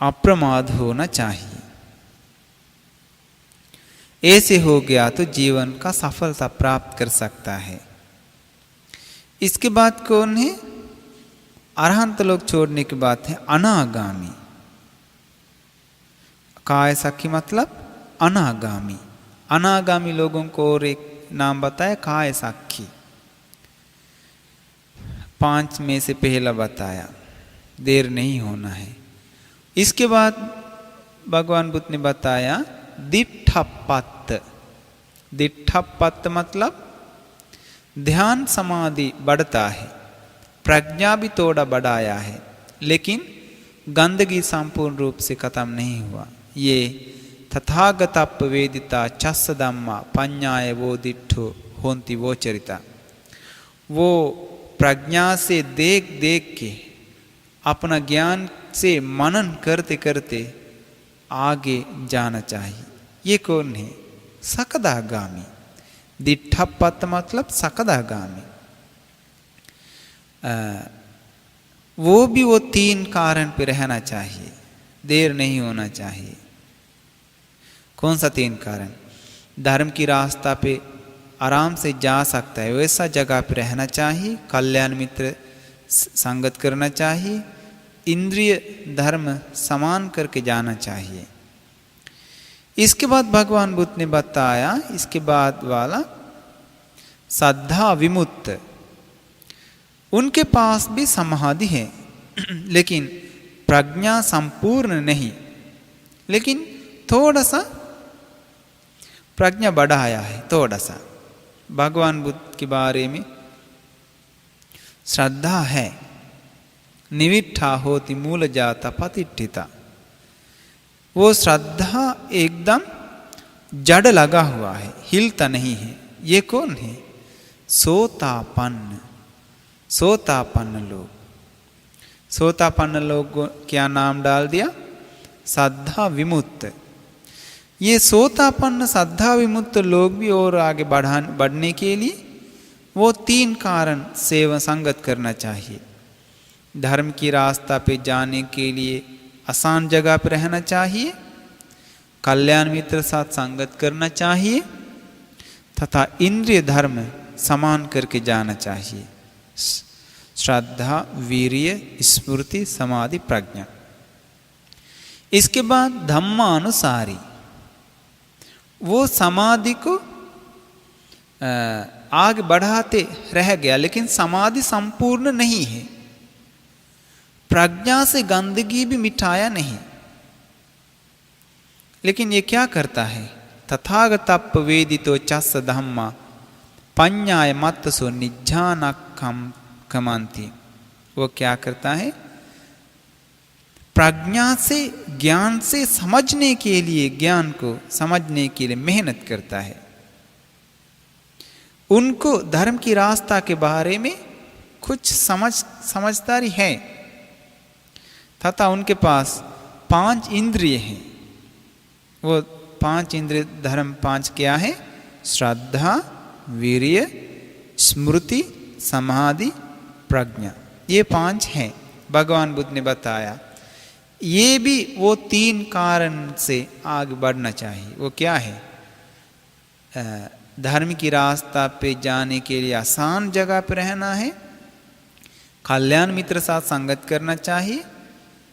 अप्रमाद होना चाहिए। ऐसे हो गया तो जीवन का सफलता प्राप्त कर सकता है। इसके बाद कौन है? अरहंत लोग छोड़ने के बाद है अनागामी। काय साक्षी मतलब अनागामी। अनागामी लोगों को और एक नाम बताया काय साक्षी। 5 में से पहला बताया, देर नहीं होना है। इसके बाद भगवान बुद्ध ने बताया दिठपत्त। दिठपत्त मतलब ध्यान समाधि बढ़ता है, प्रज्ञा भी थोड़ा बढ़ाया है, लेकिन गंदगी संपूर्ण रूप से खत्म नहीं हुआ। ये तथागतप वेदिता चस्स धम्मा पඤ्ඤाय वो दिठो होन्ति वो चरिता। वो प्रज्ञा से देख देख के अपना ज्ञान से मनन करते करते आगे जाना चाहिए। ये कौन है? सकदागामी। दिठपत्त मतलब सकदागामी। वो भी वो 3 कारण पे रहना चाहिए, देर नहीं होना चाहिए। कौन सा 3 कारण? धर्म की रास्ता पे आराम से जा सकता है वैसा जगह पे रहना चाहिए, कल्याण मित्र संगत करना चाहिए, इंद्रिय धर्म समान करके जाना चाहिए। इसके बाद भगवान बुद्ध ने बताया, इसके बाद वाला श्रद्धा विमुक्त, उनके पास भी समाधि है लेकिन प्रज्ञा संपूर्ण नहीं, लेकिन थोड़ा सा प्रज्ञा बढ़ाया है, थोड़ा सा। भगवान बुद्ध के बारे में श्रद्धा है, निविट्ठा होती मूल जाता पतिष्ठिता, वो श्रद्धा एकदम जड़ लगा हुआ है, हिलता नहीं है। ये कौन है? सोतापन्न, सोतापन्न लोग। सोतापन्न लोग को क्या नाम डाल दिया? श्रद्धा विमुक्त। ये सोतापन्न श्रद्धा विमुक्त लोग भी और आगे बढ़ने के लिए वो 3 कारण सेवा संगत करना चाहिए। धर्म की रास्ता पे जाने के लिए आसान जगह पर रहना चाहिए, कल्याण मित्र साथ संगत करना चाहिए तथा इंद्रिय धर्म समान करके जाना चाहिए। श्रद्धा, वीर्य, स्मृति, समाधि, प्रज्ञा। इसके बाद धम्मानुसारी, वो समाधि को आगे बढ़ाते रह गया लेकिन समाधि संपूर्ण नहीं है। प्रज्ञा से गंदगी भी मिटाया नहीं, लेकिन ये क्या करता है? तथागतप्प वेदितो चस्स धम्मा पඤ्ඤाय मत्तसो निज्झानक्खम कमांति। वो क्या करता है? प्रज्ञा से, ज्ञान से समझने के लिए, ज्ञान को समझने के लिए मेहनत करता है। उनको धर्म की रास्ता के बारे में कुछ समझदारी है तथा उनके पास 5 इंद्रिय हैं। वो 5 इंद्रिय धर्म 5 क्या है? श्रद्धा, वीर्य, स्मृति, समाधि, प्रज्ञा। ये 5 हैं, भगवान बुद्ध ने बताया। ये भी वो 3 कारण से आगे बढ़ना चाहिए। वो क्या है? धर्म की रास्ता पे जाने के लिए आसान जगह पे रहना है, कल्याण मित्र साथ संगत करना चाहिए,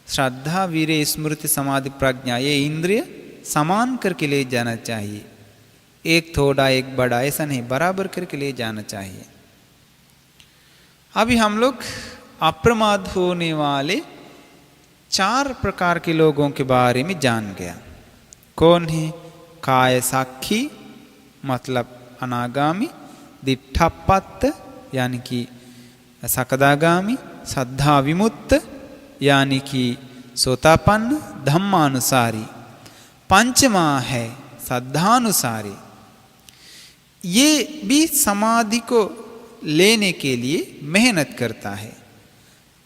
श्रद्धा, वीर्य, स्मृति, समाधि, प्रज्ञा, ये इंद्रिय समान करके ले जाना चाहिए। एक थोड़ा एक बड़ा ऐसा नहीं, बराबर करके ले जाना चाहिए। अभी हम लोग अप्रमाद होने वाले 4 प्रकार के लोगों के बारे में जान गया। कौन है? काय साक्षी मतलब अनागामी, दिट्ठपत्त यानी कि सकदागामी, श्रद्धा विमुक्त यानी कि सोतापन्न, धम्मानुसारी। 5वां है श्रद्धानुसारी। ये भी समाधि को लेने के लिए मेहनत करता है,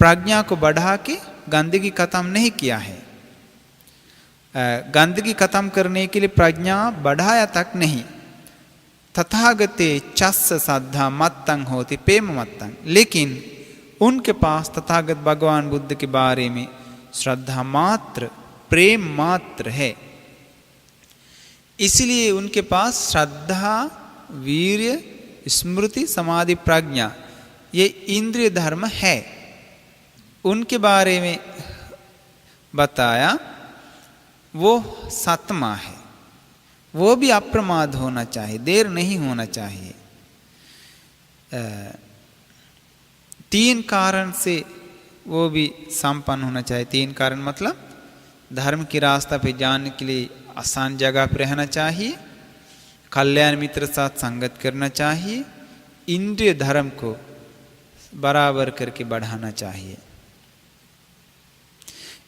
प्रज्ञा को बढ़ा के गंदगी खत्म नहीं किया है। गंदगी खत्म करने के लिए प्रज्ञा बढ़ाया तक नहीं। तथागते चस्स श्रद्धा मत्तंग होती प्रेम मत्तंग, लेकिन उनके पास तथागत भगवान बुद्ध के बारे में श्रद्धा मात्र, प्रेम मात्र है। इसलिए उनके पास श्रद्धा, वीर्य, स्मृति, समाधि, प्रज्ञा ये इंद्रिय धर्म है। उनके बारे में बताया वो 7वां है। वो भी अप्रमाद होना चाहिए, देर नहीं होना चाहिए। 3 कारण से वो भी संपन्न होना चाहिए। 3 कारण मतलब धर्म की रास्ता पे जाने के लिए आसान जगह पर रहना चाहिए, कल्याण मित्र साथ संगत करना चाहिए, इंद्रिय धर्म को बराबर करके बढ़ाना चाहिए।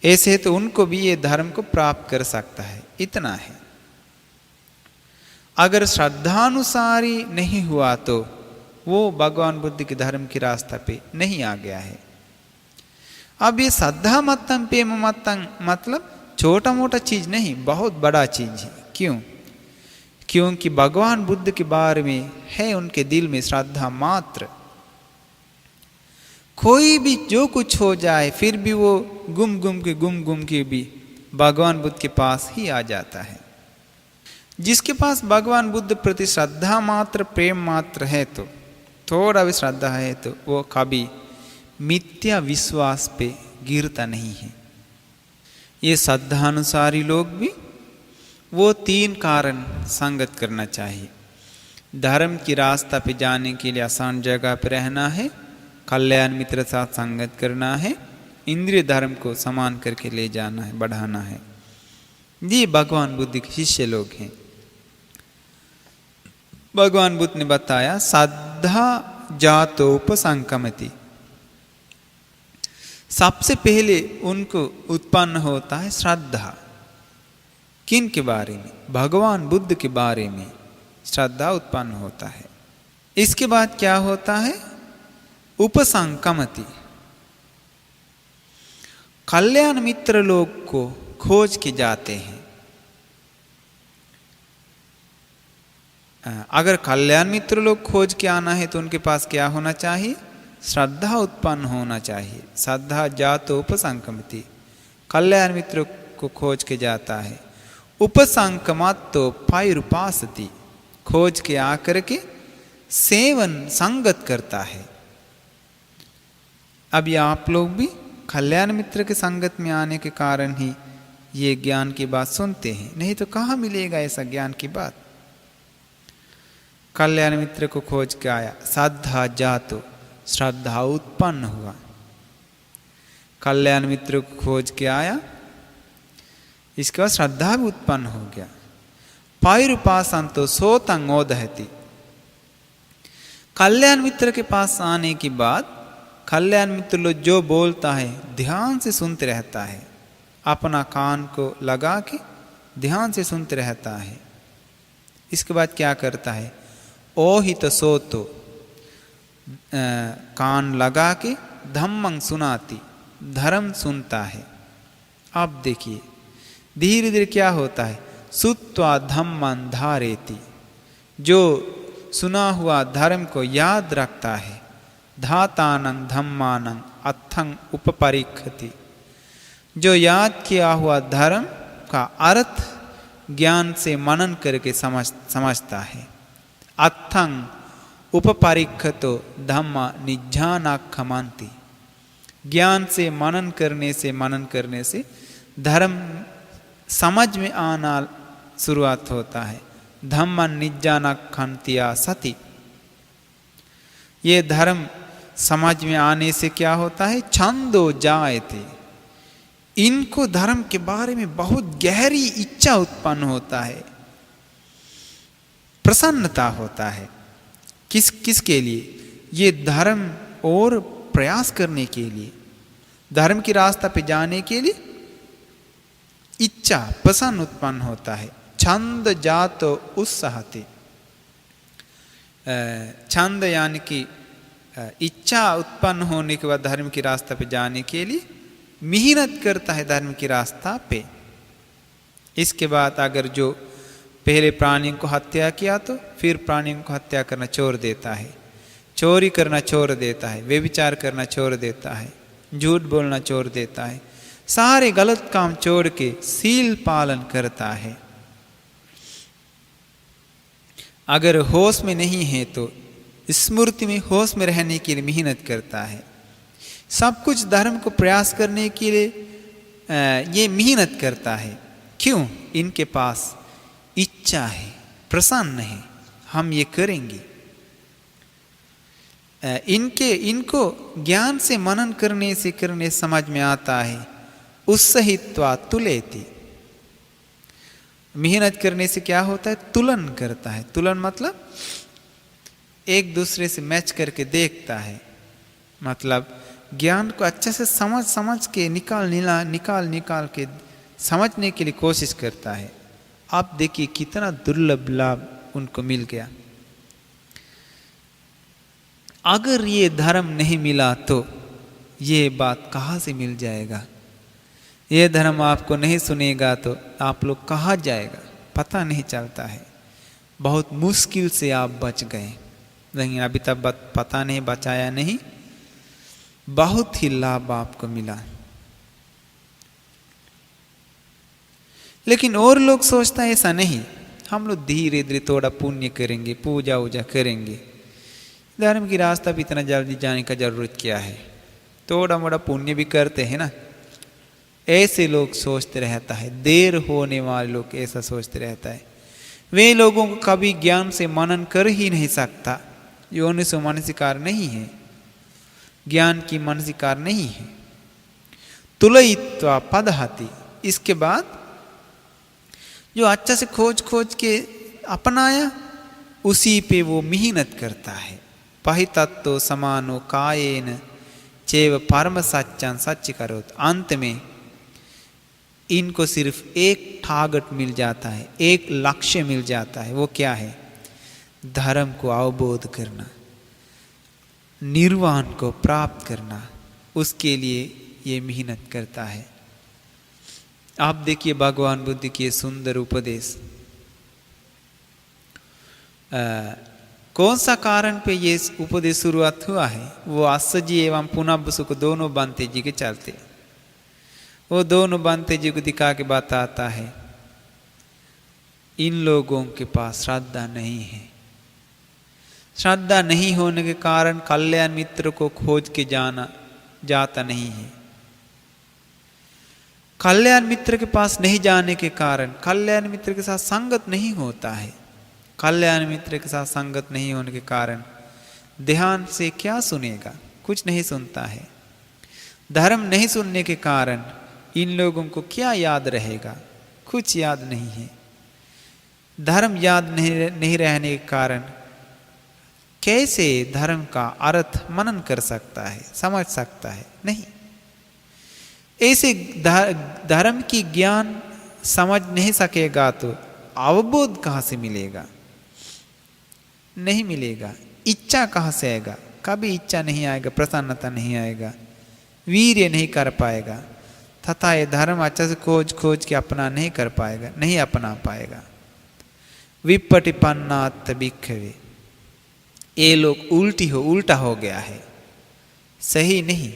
ऐसे तो उनको भी ये धर्म को प्राप्त कर सकता है। इतना है। अगर श्रद्धानुसारी नहीं हुआ तो वो भगवान बुद्ध के धर्म की रास्ता पे नहीं आ गया है। अब ये श्रद्धा मत्तम प्रेम मत्तम मतलब छोटा मोटा चीज नहीं, बहुत बड़ा चीज है। क्यों? क्योंकि भगवान बुद्ध के बारे में है उनके दिल में श्रद्धा मात्र। कोई भी जो कुछ हो जाए फिर भी वो गुम गुम के भी भगवान बुद्ध के पास ही आ जाता है। जिसके पास भगवान बुद्ध प्रति श्रद्धा मात्र, प्रेम मात्र है, तो थोड़ा भी श्रद्धा है, तो वो कभी मिथ्या विश्वास पे गिरता नहीं है। ये श्रद्धानुसारी लोग भी वो 3 कारण संगत करना चाहिए। धर्म की रास्ता पे जाने के लिए आसान जगह पे रहना है, कल्याण मित्र साथ संगत करना है, इंद्रिय धर्म को समान करके ले जाना है, बढ़ाना है। ये भगवान बुद्ध के शिष्य लोग हैं। भगवान बुद्ध ने बताया श्रद्धा जातोपसंकमति, सबसे पहले उनको उत्पन्न होता है श्रद्धा। किन के बारे में? भगवान बुद्ध के बारे में श्रद्धा उत्पन्न होता है। इसके बाद क्या होता है? उपसंकमति, कल्याण मित्र लोग को खोज के जाते हैं। अगर कल्याण मित्र लोग खोज के आना है तो उनके पास क्या होना चाहिए? श्रद्धा उत्पन्न होना चाहिए। श्रद्धा जातो उपसंकमति, कल्याण मित्र को खोज के जाता है। उपसंकमत्तो पायुरुपासति, खोज के आकर के सेवन संगत करता है। अभी आप लोग भी कल्याण मित्र के संगत में आने के कारण ही ये ज्ञान की बात सुनते हैं, नहीं तो कहाँ मिलेगा ऐसा ज्ञान की बात। कल्याण मित्र को खोज के आया, श्रद्धा जातो, श्रद्धा उत्पन्न हुआ। कल्याण मित्र को खोज के आया, इसके बाद श्रद्धा भी उत्पन्न हो गया। पायुरुपासन्तो सोतं ओदहति, कल्याण मित्र के पास आने के बाद कल्याण मित्र लोग जो बोलता है ध्यान से सुनते रहता है, अपना कान को लगा के ध्यान से सुनते रहता है। इसके बाद क्या करता है? ओहित सोतो, कान लगा के धम्मं सुनाती, धर्म सुनता है। अब देखिए धीरे धीरे क्या होता है? सुत्वा धम्मं धारेति, जो सुना हुआ धर्म को याद रखता है। धातानं धम्मानं अत्थं उपपरिखति, जो याद किया हुआ धर्म का अर्थ ज्ञान से मनन करके समझता है। अत्थं उपपरिखतो धम्मा निज्ञानाख्यमान्ति, ज्ञान से मनन करने से धर्म समझ में आना शुरुआत होता है। धम्म निज्ञानाख्यन्त्या सति, ये धर्म समझ में आने से क्या होता है? छंदो जायते, इनको धर्म के बारे में बहुत गहरी इच्छा उत्पन्न होता है, प्रसन्नता होता है। किसके लिए? ये धर्म और प्रयास करने के लिए, धर्म की रास्ता पे जाने के लिए इच्छा, प्रसन्न उत्पन्न होता है। छंद जातो उत्साहते, छंद यानी कि इच्छा उत्पन्न होने के बाद धर्म की रास्ता पे जाने के लिए मेहनत करता है धर्म की रास्ता पे। इसके बाद अगर जो पहले प्राणियों को हत्या किया तो फिर प्राणियों को हत्या करना छोड़ देता है, चोरी करना छोड़ देता है, व्यभिचार करना छोड़ देता है, झूठ बोलना छोड़ देता है, सारे गलत काम छोड़ के सील पालन करता है। अगर होश में नहीं है तो स्मृति में, होश में रहने के लिए मेहनत करता है। सब कुछ धर्म को प्रयास करने के लिए ये मेहनत करता है। क्यों? इनके पास इच्छा है, प्रसन्न है, हम ये करेंगे। इनको ज्ञान से मनन करने समझ में आता है। उत्सहित्वा तुलेति, मेहनत करने से क्या होता है? तुलन करता है। तुलन मतलब एक दूसरे से मैच करके देखता है, मतलब ज्ञान को अच्छे से समझ के निकाल के समझने के लिए कोशिश करता है। आप देखिए कितना दुर्लभ लाभ उनको मिल गया। अगर ये धर्म नहीं मिला तो ये बात कहाँ से मिल जाएगा? ये धर्म आपको नहीं सुनेगा तो आप लोग कहाँ जाएगा? पता नहीं चलता है। बहुत मुश्किल से आप बच गए, लेकिन अभी तक पता नहीं, बचाया नहीं, बहुत ही लाभ आपको मिला। लेकिन और लोग सोचता है ऐसा नहीं, हम लोग धीरे धीरे थोड़ा पुण्य करेंगे, पूजा वूजा करेंगे, धर्म की रास्ता भी इतना जल्दी जाने का जरूरत क्या है, थोड़ा मोड़ा पुण्य भी करते हैं ना, ऐसे लोग सोचते रहता है, देर होने वाले लोग ऐसा सोचते रहता है। वे लोगों को कभी ज्ञान से मनन कर ही नहीं सकता। योनिसो मनसिकार नहीं है, ज्ञान की मनसिकार नहीं है। तुलयित्वा पदहति, इसके बाद जो अच्छा से खोज खोज के अपनाया उसी पे वो मेहनत करता है। पहितत्तो समानो कायेन चैव परम सच्चन सच्च करोत। अंत में इनको सिर्फ एक टारगेट मिल जाता है, एक लक्ष्य मिल जाता है। वो क्या है? धर्म को अवबोध करना, निर्वाण को प्राप्त करना। उसके लिए ये मेहनत करता है। आप देखिए भगवान बुद्ध की सुंदर उपदेश। कौन सा कारण पे ये उपदेश शुरुआत हुआ है? वो आसजी एवं पुनः सुख दोनों बांते जी के चलते। वो दोनों बांते जी को दिखा के बताता है, इन लोगों के पास श्रद्धा नहीं है। श्रद्धा नहीं होने के कारण कल्याण मित्र को खोज के जाता नहीं है। कल्याण मित्र के पास नहीं जाने के कारण कल्याण मित्र के साथ संगत नहीं होता है। कल्याण मित्र के साथ संगत नहीं होने के कारण ध्यान से क्या सुनेगा? कुछ नहीं सुनता है। धर्म नहीं सुनने के कारण इन लोगों को क्या याद रहेगा? कुछ याद नहीं है। धर्म याद नहीं रहने के कारण कैसे धर्म का अर्थ मनन कर सकता है, समझ सकता है? नहीं। ऐसे धर्म की ज्ञान समझ नहीं सकेगा तो अवबोध कहाँ से मिलेगा? नहीं मिलेगा। इच्छा कहाँ से आएगा? कभी इच्छा नहीं आएगा, प्रसन्नता नहीं आएगा, वीर्य नहीं कर पाएगा, तथा ये धर्म अच्छा से खोज खोज के अपना नहीं कर पाएगा, नहीं अपना पाएगा। विपटिपन्नात् भिक्खवे, ये लोग उल्टा हो गया है, सही नहीं,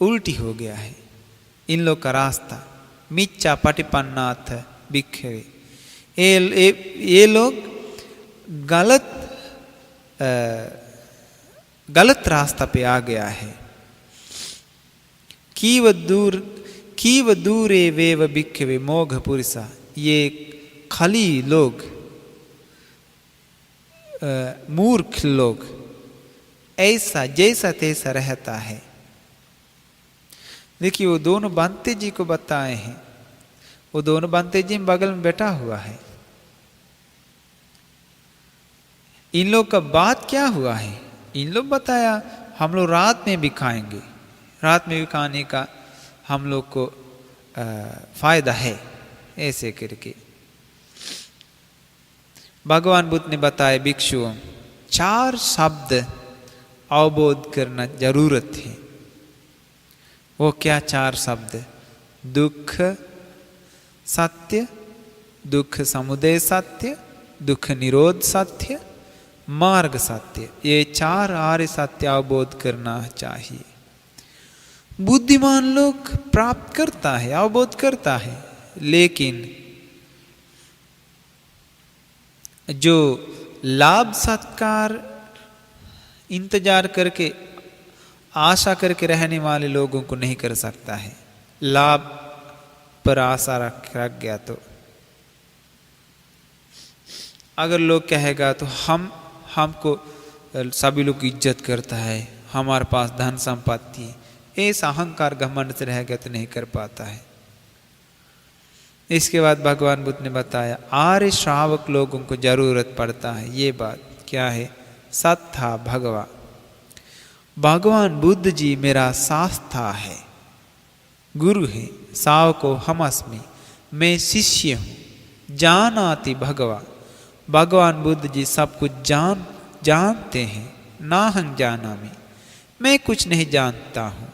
उल्टी हो गया है इन लोग का रास्ता। मिच्चा पटिपन्नाथ भिक्खवे, ये लोग गलत रास्ता पे आ गया है। कीव दूरे वेव भिक्खवे मोघ पुरुषा, ये खली लोग, मूर्ख लोग ऐसा जैसा तैसा रहता है। देखिए वो दोनों बांते जी को बताए हैं। वो दोनों बांते जी बगल में बैठा हुआ है। इन लोग का बात क्या हुआ है? इन लोग बताया हम लोग रात में भी खाएंगे, रात में भी खाने का हम लोग को फायदा है, ऐसे करके भगवान बुद्ध ने बताया भिक्षुओं 4 शब्द अवबोध करना जरूरत है। वो क्या 4 शब्द? दुख सत्य, दुख समुदय सत्य, दुख निरोध सत्य, मार्ग सत्य। ये 4 आर्य सत्य अवबोध करना चाहिए। बुद्धिमान लोग प्राप्त करता है, अवबोध करता है, लेकिन जो लाभ सत्कार इंतजार करके आशा करके रहने वाले लोगों को नहीं कर सकता है। लाभ पर आशा रख गया तो अगर लोग कहेगा तो हमको सभी लोग इज्जत करता है, हमारे पास धन संपत्ति, ऐसा अहंकार घमंड से रह गया तो नहीं कर पाता है। इसके बाद भगवान बुद्ध ने बताया आर्य श्रावक लोगों को जरूरत पड़ता है। ये बात क्या है? सत्था भगवा, भगवान बुद्ध जी मेरा शास्त्रा है, गुरु है, सावको हम अस्मि, मैं शिष्य हूँ। जानाति भगवा, भगवान बुद्ध जी सब कुछ जानते हैं। नाहं जानामि, मैं कुछ नहीं जानता हूँ।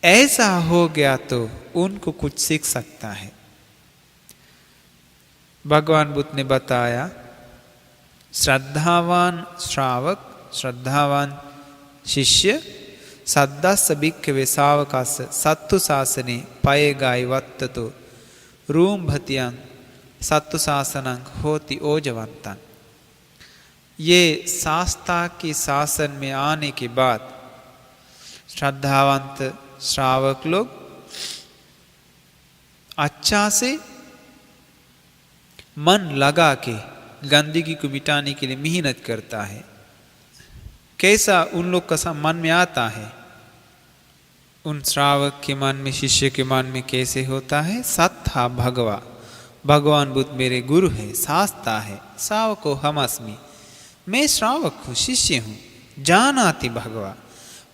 ऐसा हो गया तो उनको कुछ सीख सकता है। भगवान बुद्ध ने बताया श्रद्धावान श्रावक, श्रद्धावान शिष्य, सद्दस्स भिक्खवे सावकास सत्तु शासने पयेगाय वत्ततो रूम भतियां सत्तु शासनं होति ओजवंतन। ये शास्त्रा के शासन में आने के बाद श्रद्धावंत श्रावक लोग अच्छा से मन लगा के गंदगी को मिटाने के लिए मेहनत करता है। कैसा उन लोग का मन में आता है, उन श्रावक के मन में, शिष्य के मन में कैसे होता है? सत्था भगवा, भगवान बुद्ध मेरे गुरु है, शास्ता है, श्रावको हम अस्मि, मैं श्रावक हूँ, शिष्य हूँ, जानाति भगवा,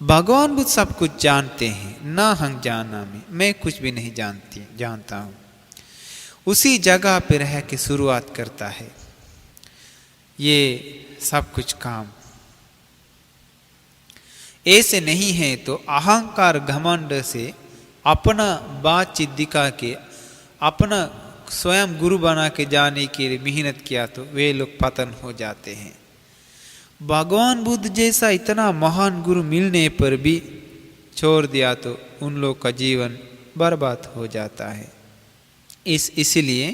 भगवान बुद्ध सब कुछ जानते हैं, ना हम जानामि, मैं कुछ भी नहीं जानता हूँ। उसी जगह पे रह के शुरुआत करता है ये सब कुछ काम। ऐसे नहीं है तो अहंकार घमंड से अपना बातचीत दिखा के अपना स्वयं गुरु बना के जाने के लिए मेहनत किया तो वे लोग पतन हो जाते हैं। भगवान बुद्ध जैसा इतना महान गुरु मिलने पर भी छोड़ दिया तो उन लोग का जीवन बर्बाद हो जाता है। इसलिए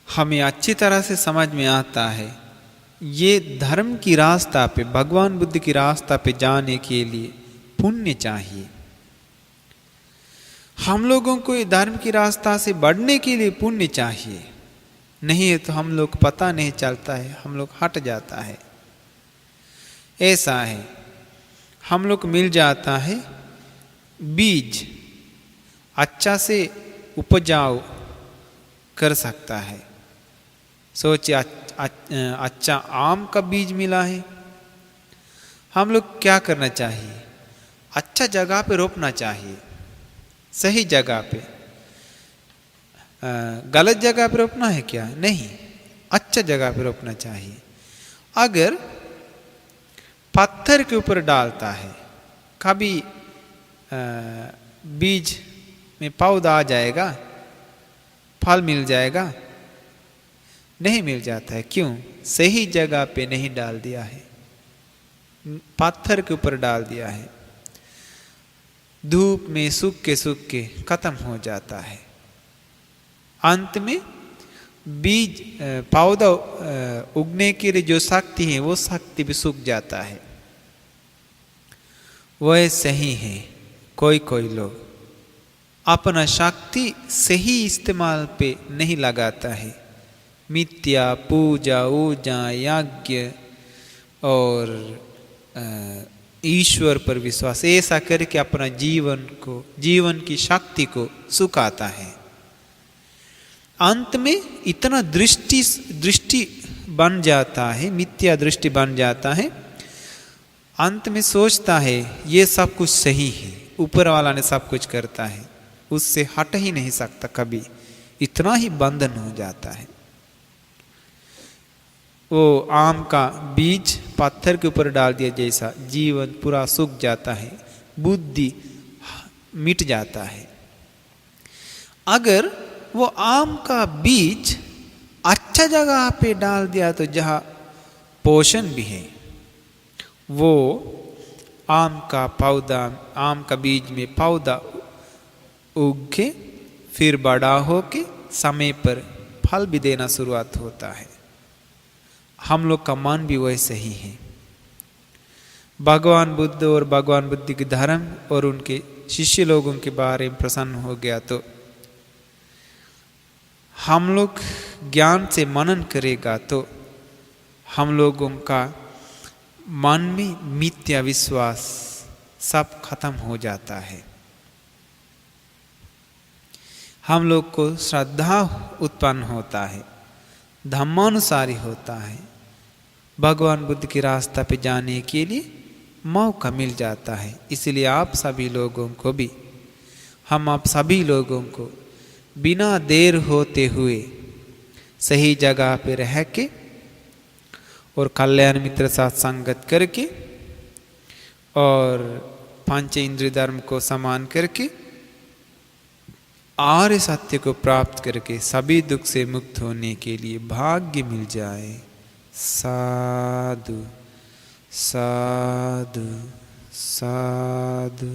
हमें अच्छी तरह से समझ में आता है ये धर्म की रास्ता पे, भगवान बुद्ध की रास्ता पे जाने के लिए पुण्य चाहिए। हम लोगों को ये धर्म की रास्ता से बढ़ने के लिए पुण्य चाहिए, नहीं है तो हम लोग पता नहीं चलता है, हम लोग हट जाता है। ऐसा है, हम लोग मिल जाता है बीज, अच्छा से उपजाऊ कर सकता है। सोचिए अच्छा आम का बीज मिला है, हम लोग क्या करना चाहिए? अच्छा जगह पे रोपना चाहिए, सही जगह पे। गलत जगह पे रोपना है क्या? नहीं, अच्छा जगह पे रोपना चाहिए। अगर पत्थर के ऊपर डालता है, कभी बीज में पौधा आ जाएगा, फल मिल जाएगा? नहीं मिल जाता है। क्यों? सही जगह पे नहीं डाल दिया है, पत्थर के ऊपर डाल दिया है, धूप में सूख के खत्म हो जाता है। अंत में बीज पौधा उगने के लिए जो शक्ति है वो शक्ति भी सूख जाता है। वह सही है, कोई लोग अपना शक्ति सही इस्तेमाल पे नहीं लगाता है। मिथ्या पूजा ऊजा यज्ञ और ईश्वर पर विश्वास, ऐसा करके अपना जीवन की शक्ति को सुखाता है। अंत में इतना दृष्टि बन जाता है, मिथ्या दृष्टि बन जाता है। अंत में सोचता है ये सब कुछ सही है, ऊपर वाला ने सब कुछ करता है, उससे हट ही नहीं सकता कभी, इतना ही बंधन हो जाता है। वो आम का बीज पत्थर के ऊपर डाल दिया जैसा जीवन पूरा सूख जाता है, बुद्धि मिट जाता है। अगर वो आम का बीज अच्छा जगह पे डाल दिया तो जहाँ पोषण भी है, वो आम का पौधा, आम का बीज में पौधा उग के फिर बड़ा होके समय पर फल भी देना शुरुआत होता है। हम लोग का मन भी वैसे ही है। भगवान बुद्ध और भगवान बुद्ध के धर्म और उनके शिष्य लोगों के बारे में प्रसन्न हो गया तो हम लोग ज्ञान से मनन करेगा तो हम लोगों का मन में मिथ्या विश्वास सब खत्म हो जाता है। हम लोग को श्रद्धा उत्पन्न होता है, धम्मानुसारी होता है, भगवान बुद्ध के रास्ता पे जाने के लिए मौका मिल जाता है। इसलिए आप सभी लोगों को भी, हम आप सभी लोगों को बिना देर होते हुए सही जगह पे रह के और कल्याण मित्र साथ संगत करके और पंच इंद्रिय धर्म को समान करके आर्य सत्य को प्राप्त करके सभी दुख से मुक्त होने के लिए भाग्य मिल जाए। साधु साधु साधु।